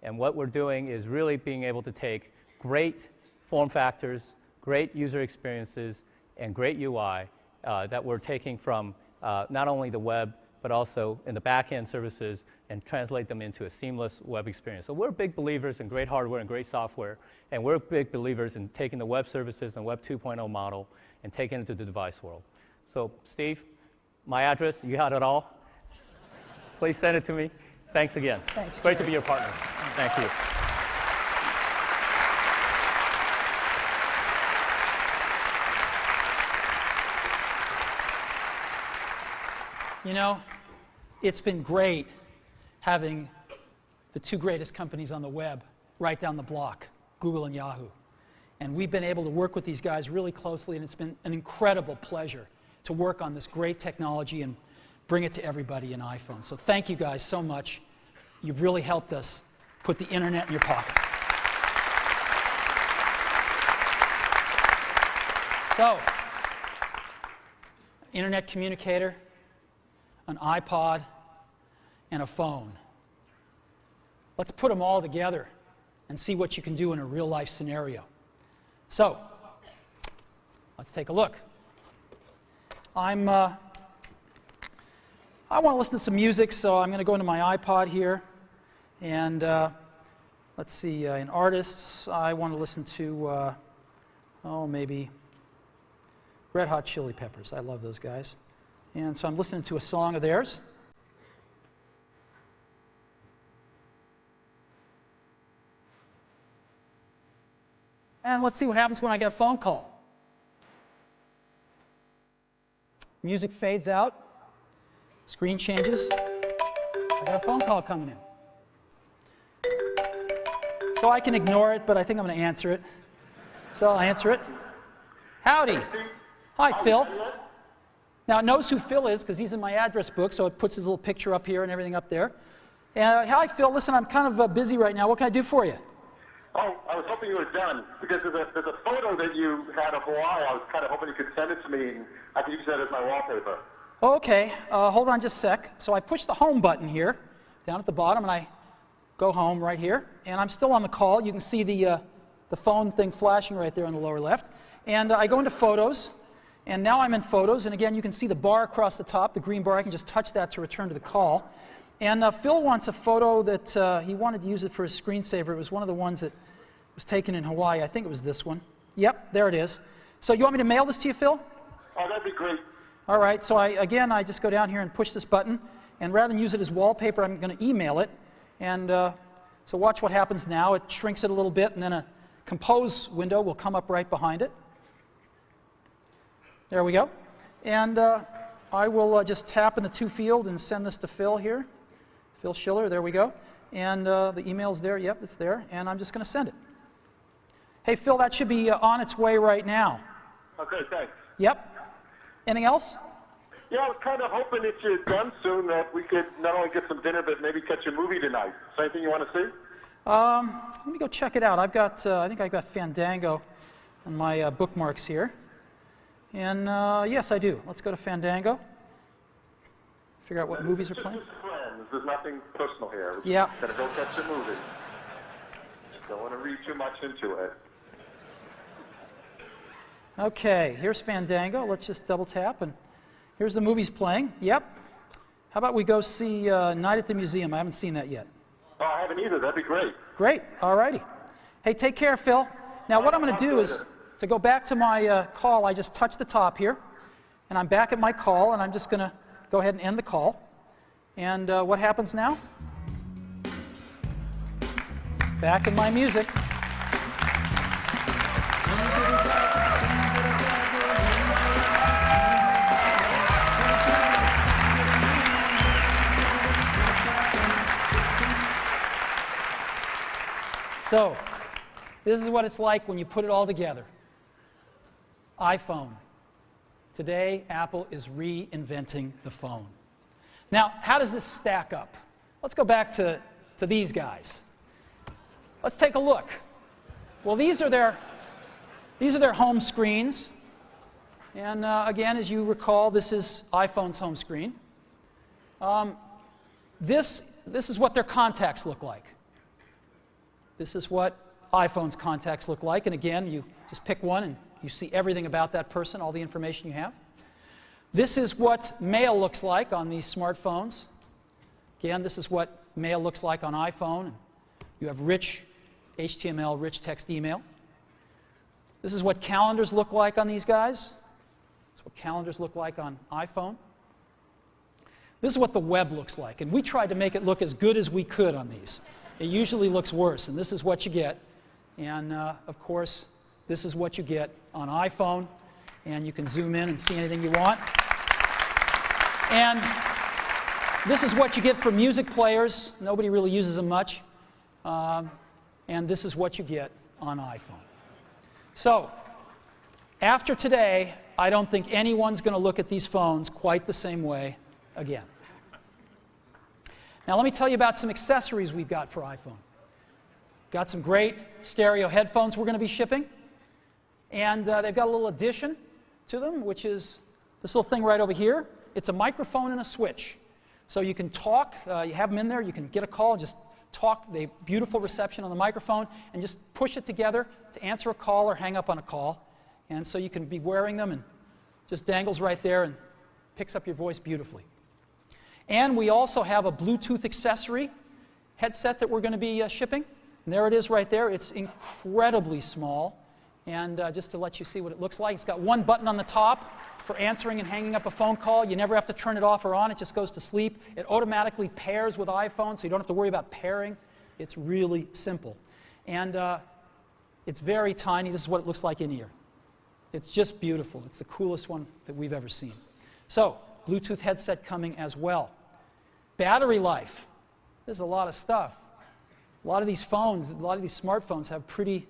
And what we're doing is really being able to take great form factors, great user experiences, and great UI that we're taking from not only the web, but also in the back-end services and translate them into a seamless web experience. So we're big believers in great hardware and great software, and we're big believers in taking the web services and the Web 2.0 model and taking it to the device world. So Steve, my address, you had it all. Please send it to me. Thanks again. Thanks, Great to Jerry. be your partner. Thank you. You know, it's been great having the two greatest companies on the web right down the block, Google and Yahoo. And we've been able to work with these guys really closely, and it's been an incredible pleasure to work on this great technology and bring it to everybody in iPhone. So thank you guys so much. You've really helped us put the internet in your pocket. So, internet communicator, an iPod, and a phone. Let's put them all together and see what you can do in a real-life scenario. So, let's take a look. I want to listen to some music, so I'm going to go into my iPod here. And let's see, in artists, I want to listen to, maybe Red Hot Chili Peppers. I love those guys. And so I'm listening to a song of theirs. And let's see what happens when I get a phone call. Music fades out. Screen changes. I got a phone call coming in. So I can ignore it, but I think I'm going to answer it. So I'll answer it. Howdy. Hi, Phil. Now it knows who Phil is because he's in my address book, so it puts his little picture up here and everything up there. And hi, Phil. Listen, I'm kind of busy right now. What can I do for you? Oh, I was hoping you were done because there's a photo that you had of Hawaii. I was kind of hoping you could send it to me, and I could use that as my wallpaper. Okay. Hold on just a sec. So I push the home button here down at the bottom, and I go home right here. And I'm still on the call. You can see the phone thing flashing right there on the lower left. And I go into Photos. And now I'm in Photos, and again, you can see the bar across the top, the green bar. I can just touch that to return to the call. And Phil wants a photo that he wanted to use it for his screensaver. It was one of the ones that was taken in Hawaii. I think it was this one. Yep, there it is. So you want me to mail this to you, Phil? Oh, that'd be great. All right, so I just go down here and push this button, and rather than use it as wallpaper, I'm going to email it. And so watch what happens now. It shrinks it a little bit, and then a compose window will come up right behind it. There we go. And I will just tap in the to field and send this to Phil here. Phil Schiller, there we go. And the email's there. Yep, it's there. And I'm just going to send it. Hey, Phil, that should be on its way right now. Okay, thanks. Yep. Anything else? Yeah, I was kind of hoping if you're done soon that we could not only get some dinner, but maybe catch a movie tonight. Is there anything you want to see? Let me go check it out. I think I've got Fandango on my bookmarks here. And yes, I do. Let's go to Fandango. Figure out what movies are playing. Just friends. There's nothing personal here. We're Yeah. just gonna go catch a movie. Don't want to read too much into it. Okay, here's Fandango. Let's just double tap, and here's the movies playing. Yep. How about we go see Night at the Museum? I haven't seen that yet. Oh, I haven't either. That'd be great. Great. All righty. Hey, take care, Phil. Now, what I'm going to do is, to go back to my call, I just touched the top here, and I'm back at my call, and I'm just going to go ahead and end the call. And what happens now? Back in my music. So, this is what it's like when you put it all together. iPhone. Today, Apple is reinventing the phone. Now, how does this stack up? Let's go back to these guys. Let's take a look. Well, these are their home screens. And again, as you recall, this is iPhone's home screen. This is what their contacts look like. This is what iPhone's contacts look like. And again, you just pick one and you see everything about that person, all the information you have. This is what mail looks like on these smartphones. Again, this is what mail looks like on iPhone. You have rich HTML, rich text email. This is what calendars look like on these guys. This is what calendars look like on iPhone. This is what the web looks like. And we tried to make it look as good as we could on these. It usually looks worse, and this is what you get. And of course, this is what you get on iPhone, and you can zoom in and see anything you want. And this is what you get for music players. Nobody really uses them much. And this is what you get on iPhone. So, after today, I don't think anyone's going to look at these phones quite the same way again. Now let me tell you about some accessories we've got for iPhone. Got some great stereo headphones we're going to be shipping. And they've got a little addition to them, which is this little thing right over here. It's a microphone and a switch. So you can talk, you have them in there, you can get a call, just talk, they have beautiful reception on the microphone, and just push it together to answer a call or hang up on a call. And so you can be wearing them and just dangles right there and picks up your voice beautifully. And we also have a Bluetooth accessory headset that we're going to be shipping. And there it is right there. It's incredibly small. And just to let you see what it looks like, it's got one button on the top for answering and hanging up a phone call. You never have to turn it off or on. It just goes to sleep. It automatically pairs with iPhone, so you don't have to worry about pairing. It's really simple. And it's very tiny. This is what it looks like in ear. It's just beautiful. It's the coolest one that we've ever seen. So, Bluetooth headset coming as well. Battery life. There's a lot of stuff. A lot of these phones, a lot of these smartphones have pretty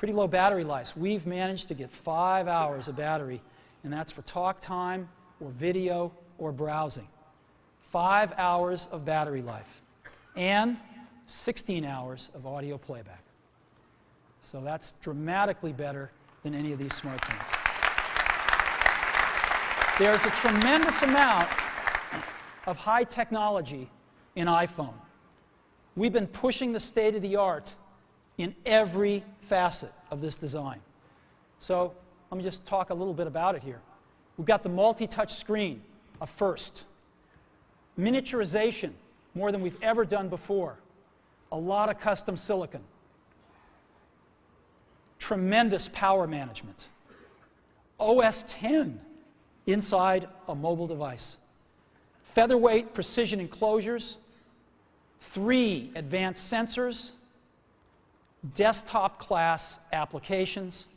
low battery lives. We've managed to get 5 hours of battery, and that's for talk time or video or browsing. 5 hours of battery life and 16 hours of audio playback. So that's dramatically better than any of these smartphones. There's a tremendous amount of high technology in iPhone. We've been pushing the state of the art in every facet of this design. So let me just talk a little bit about it here. We've got the multi-touch screen, a first. Miniaturization, more than we've ever done before. A lot of custom silicon. Tremendous power management. OS X inside a mobile device. Featherweight precision enclosures. 3 advanced sensors. Desktop class applications.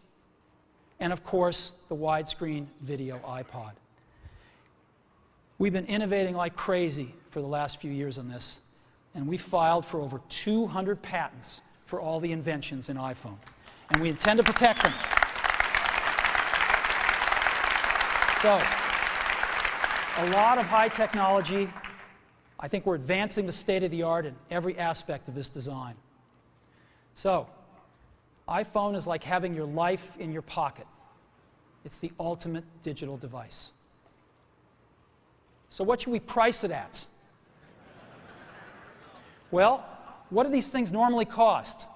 And of course, the widescreen video iPod. We've been innovating like crazy for the last few years on this, and we filed for over 200 patents for all the inventions in iPhone. And we intend to protect them. So, a lot of high technology. I think we're advancing the state of the art in every aspect of this design. So, iPhone is like having your life in your pocket. It's the ultimate digital device. So what should we price it at? Well, what do these things normally cost?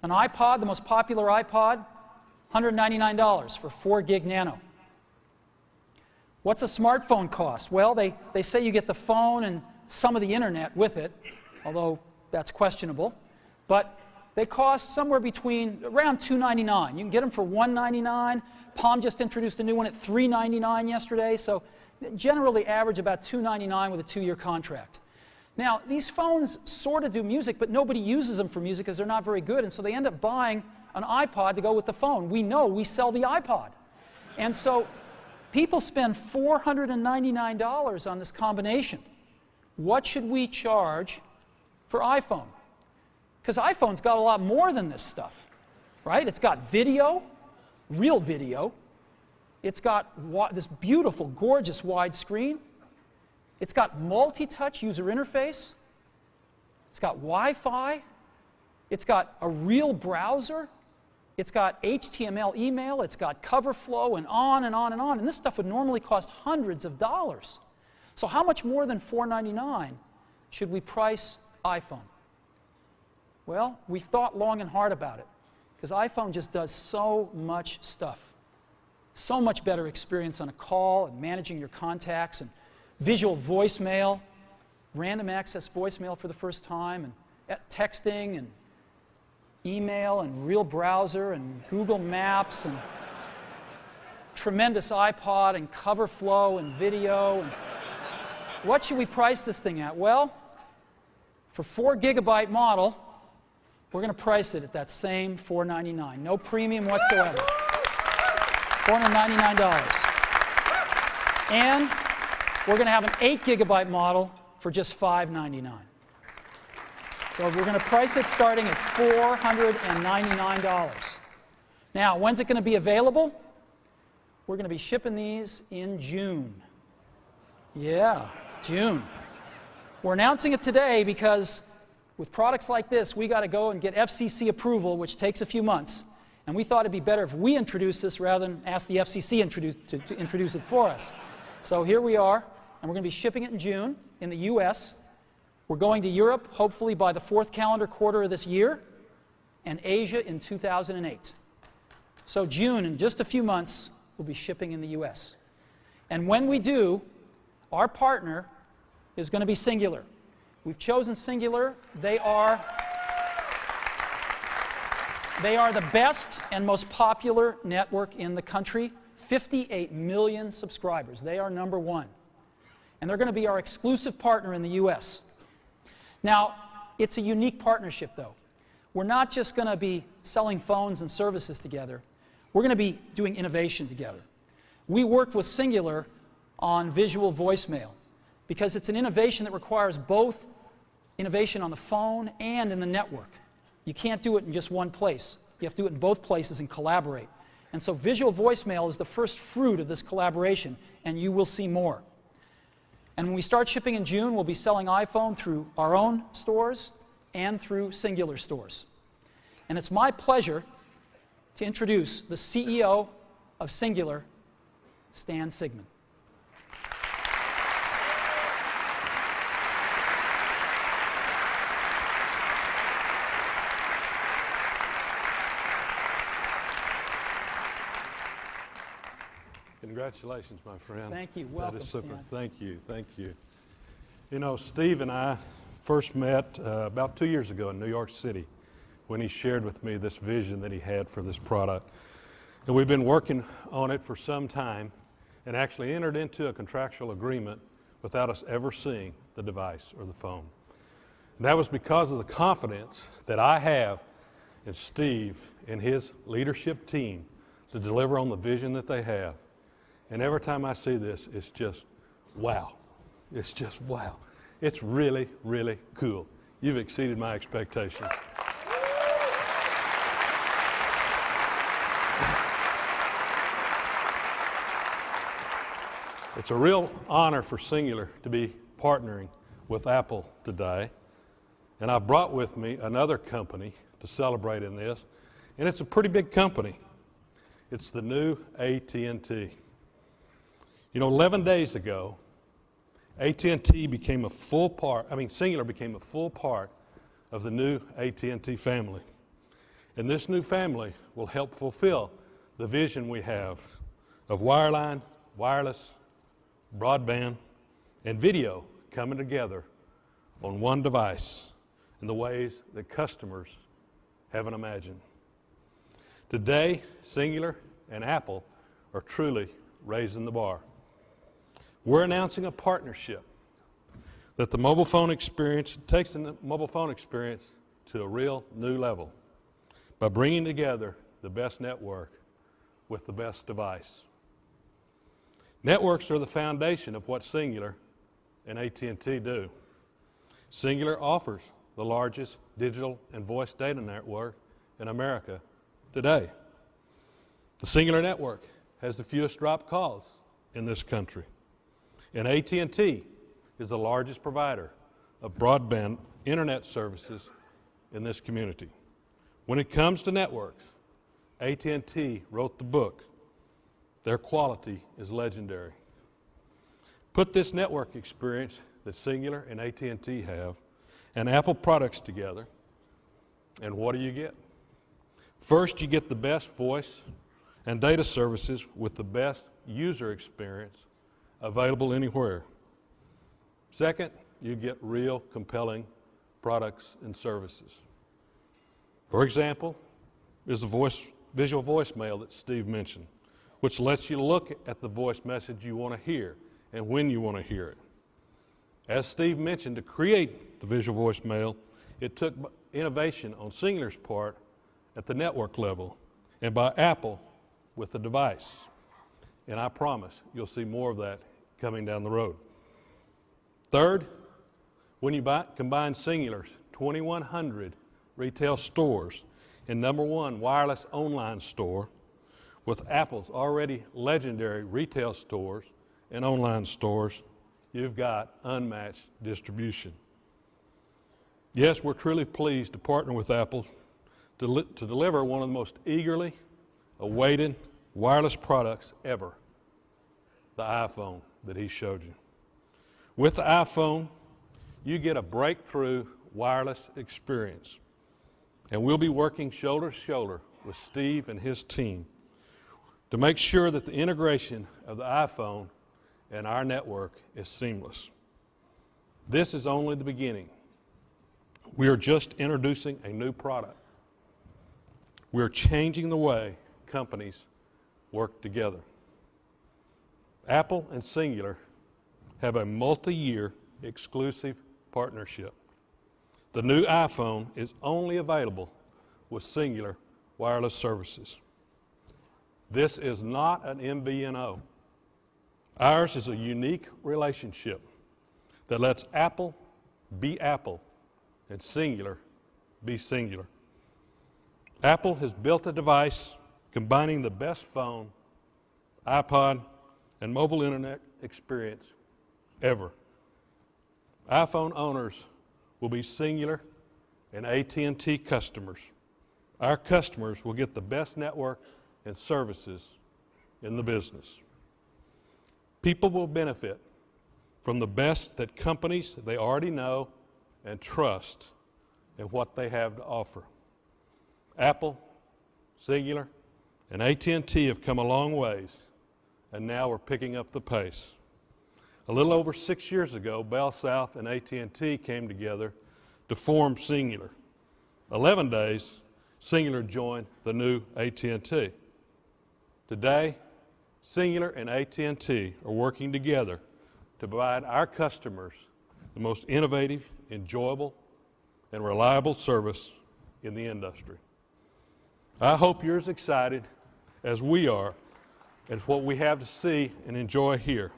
An iPod, the most popular iPod, $199 for 4 gig nano. What's a smartphone cost? Well, they say you get the phone and some of the internet with it, although that's questionable. But they cost somewhere between around $299. You can get them for $199. Palm just introduced a new one at $399 yesterday, so generally average about $299 with a 2-year contract. Now, these phones sort of do music, but nobody uses them for music because they're not very good, and so they end up buying an iPod to go with the phone. We know we sell the iPod. And so people spend $499 on this combination. What should we charge for iPhone? Because iPhone's got a lot more than this stuff, right? It's got video, real video. It's got this beautiful, gorgeous wide screen. It's got multi-touch user interface. It's got Wi-Fi. It's got a real browser. It's got HTML email. It's got cover flow and on and on and on. And this stuff would normally cost hundreds of dollars. So how much more than $499 should we price iPhone? Well, we thought long and hard about it because iPhone just does so much stuff. So much better experience on a call and managing your contacts and visual voicemail, random access voicemail for the first time, and texting and email and real browser and Google Maps and tremendous iPod and cover flow and video. And what should we price this thing at? Well, for 4 gigabyte model, we're going to price it at that same $499. No premium whatsoever. $499. And we're going to have an 8 gigabyte model for just $599. So we're going to price it starting at $499. Now, when's it going to be available? We're going to be shipping these in June. Yeah, June. We're announcing it today because with products like this, we got to go and get FCC approval, which takes a few months. And we thought it'd be better if we introduce this rather than ask the FCC to introduce it for us. So here we are, and we're going to be shipping it in June in the US. We're going to Europe, hopefully by the 4th calendar quarter of this year, and Asia in 2008. So June, in just a few months, we'll be shipping in the US. And when we do, our partner is going to be Singular. We've chosen Singular. They are the best and most popular network in the country. 58 million subscribers. They are number one. And they're going to be our exclusive partner in the US. Now, it's a unique partnership, though. We're not just going to be selling phones and services together. We're going to be doing innovation together. We worked with Singular on visual voicemail because it's an innovation that requires both innovation on the phone and in the network. You can't do it in just one place. You have to do it in both places and collaborate. And so visual voicemail is the first fruit of this collaboration, and you will see more. And when we start shipping in June, we'll be selling iPhone through our own stores and through Singular stores. And it's my pleasure to introduce the CEO of Singular, Stan Sigman. Congratulations, my friend. Thank you. Welcome, that is super. Stan. Thank you. Thank you. You know, Steve and I first met about 2 years ago in New York City when he shared with me this vision that he had for this product. And we've been working on it for some time and actually entered into a contractual agreement without us ever seeing the device or the phone. And that was because of the confidence that I have in Steve and his leadership team to deliver on the vision that they have. And every time I see this, it's just wow. It's just wow. It's really, really cool. You've exceeded my expectations. It's a real honor for Singular to be partnering with Apple today. And I've brought with me another company to celebrate in this. And it's a pretty big company. It's the new AT&T. You know, 11 days ago, AT&T became a full part, Cingular became a full part of the new AT&T family. And this new family will help fulfill the vision we have of wireline, wireless, broadband, and video coming together on one device in the ways that customers haven't imagined. Today, Cingular and Apple are truly raising the bar. We're announcing a partnership that the mobile phone experience takes the mobile phone experience to a real new level by bringing together the best network with the best device. Networks are the foundation of what Cingular and AT&T do. Cingular offers the largest digital and voice data network in America today. The Cingular network has the fewest dropped calls in this country. And AT&T is the largest provider of broadband internet services in this community. When it comes to networks, AT&T wrote the book. Their quality is legendary. Put this network experience that Cingular and AT&T have and Apple products together, and what do you get? First, you get the best voice and data services with the best user experience available anywhere. Second, you get real compelling products and services. For example, is the visual voicemail that Steve mentioned, which lets you look at the voice message you want to hear and when you want to hear it. As Steve mentioned, to create the visual voicemail, it took innovation on Cingular's part at the network level and by Apple with the device. And I promise you'll see more of that coming down the road. Third, when you combine Cingular's 2,100 retail stores and #1 wireless online store with Apple's already legendary retail stores and online stores, you've got unmatched distribution. Yes, we're truly pleased to partner with Apple to deliver one of the most eagerly awaited wireless products ever, the iPhone that he showed you. With the iPhone, you get a breakthrough wireless experience. And we'll be working shoulder to shoulder with Steve and his team to make sure that the integration of the iPhone and our network is seamless. This is only the beginning. We are just introducing a new product. We are changing the way companies work together. Apple and Cingular have a multi-year exclusive partnership. The new iPhone is only available with Cingular wireless services. This is not an MVNO. Ours is a unique relationship that lets Apple be Apple and Cingular be Cingular. Apple has built a device combining the best phone, iPod, and mobile internet experience ever. iPhone owners will be Cingular and AT&T customers. Our customers will get the best network and services in the business. People will benefit from the best that companies they already know and trust in what they have to offer. Apple, Cingular, and AT&T have come a long ways, and now we're picking up the pace. A little over 6 years ago, Bell South and AT&T came together to form Cingular. 11 days, Cingular joined the new AT&T. Today, Cingular and AT&T are working together to provide our customers the most innovative, enjoyable, and reliable service in the industry. I hope you're as excited as we are at what we have to see and enjoy here.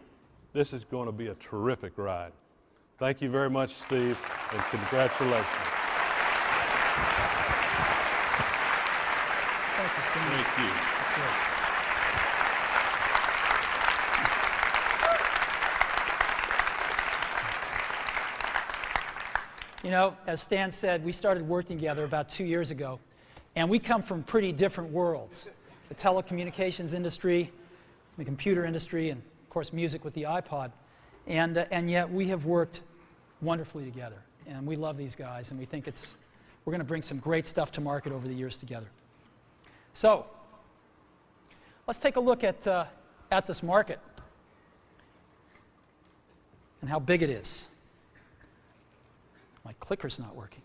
This is going to be a terrific ride. Thank you very much, Steve, and congratulations. Thank you, Steve. Thank you. You know, as Stan said, we started working together about 2 years ago, and we come from pretty different worlds. The telecommunications industry, the computer industry, and of course music with the iPod. And yet we have worked wonderfully together. And we love these guys, and we think we're going to bring some great stuff to market over the years together. So let's take a look at this market and how big it is. My clicker's not working.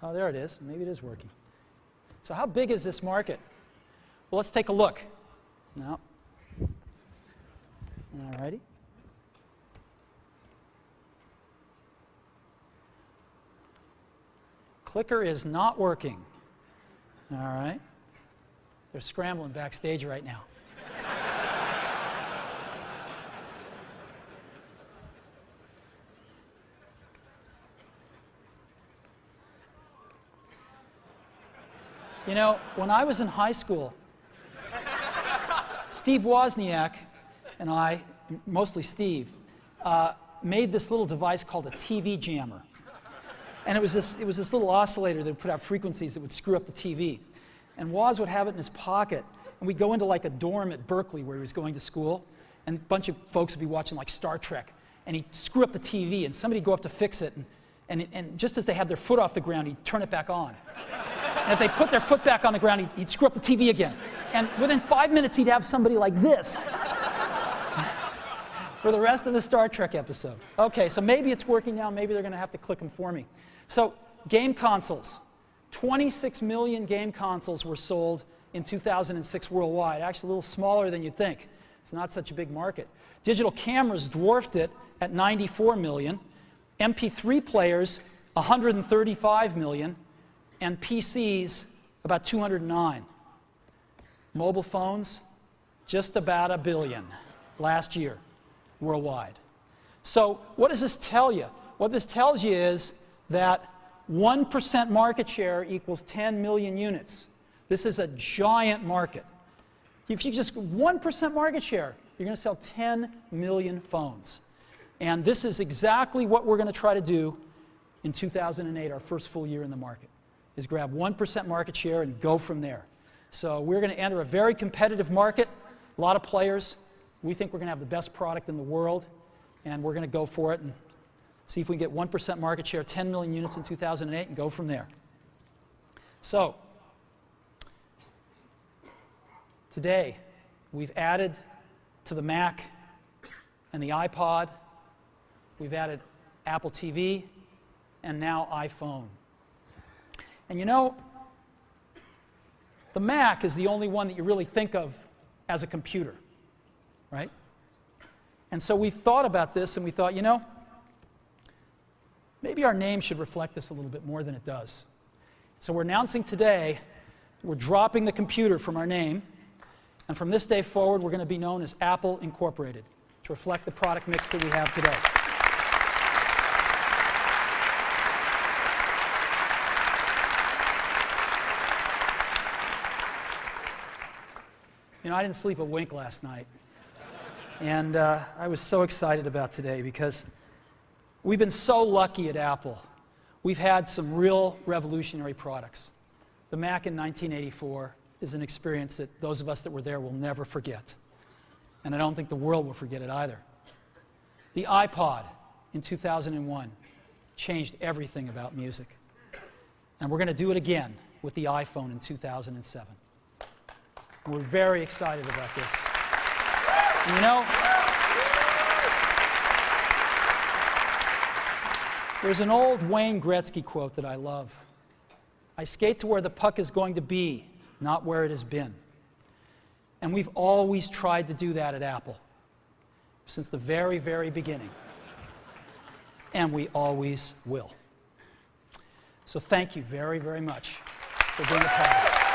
Oh, there it is. Maybe it is working. So how big is this market? Well, let's take a look. No. All righty. Clicker is not working. All right. They're scrambling backstage right now. You know, when I was in high school, Steve Wozniak and I, mostly Steve, made this little device called a TV jammer. And it was this little oscillator that would put out frequencies that would screw up the TV. And Woz would have it in his pocket. And we'd go into like a dorm at Berkeley where he was going to school, and a bunch of folks would be watching like Star Trek. And he'd screw up the TV, and somebody'd go up to fix it. And just as they had their foot off the ground, he'd turn it back on. And if they put their foot back on the ground, he'd screw up the TV again. And within 5 minutes, he'd have somebody like this for the rest of the Star Trek episode. Okay, so maybe it's working now. Maybe they're going to have to click them for me. So game consoles. 26 million game consoles were sold in 2006 worldwide. Actually, a little smaller than you'd think. It's not such a big market. Digital cameras dwarfed it at 94 million. MP3 players, 135 million. And PCs, about 209. Mobile phones, just about 1 billion last year worldwide. So what does this tell you? What this tells you is that 1% market share equals 10 million units. This is a giant market. If you just 1% market share, you're going to sell 10 million phones. And this is exactly what we're going to try to do in 2008, our first full year in the market, is grab 1% market share and go from there. So we're going to enter a very competitive market, a lot of players. We think we're going to have the best product in the world, and we're going to go for it and see if we can get 1% market share, 10 million units in 2008, and go from there. So today, we've added to the Mac and the iPod, we've added Apple TV, and now iPhone. And you know, the Mac is the only one that you really think of as a computer, right? And so we thought about this and we thought, you know, maybe our name should reflect this a little bit more than it does. So we're announcing today we're dropping the computer from our name, and from this day forward we're going to be known as Apple Incorporated to reflect the product mix that we have today. You know, I didn't sleep a wink last night, and I was so excited about today because we've been so lucky at Apple. We've had some real revolutionary products. The Mac in 1984 is an experience that those of us that were there will never forget, and I don't think the world will forget it either. The iPod in 2001 changed everything about music, and we're going to do it again with the iPhone in 2007. We're very excited about this. And you know, there's an old Wayne Gretzky quote that I love. I skate to where the puck is going to be, not where it has been. And we've always tried to do that at Apple, since the very, very beginning. And we always will. So thank you very, very much for being a part of this.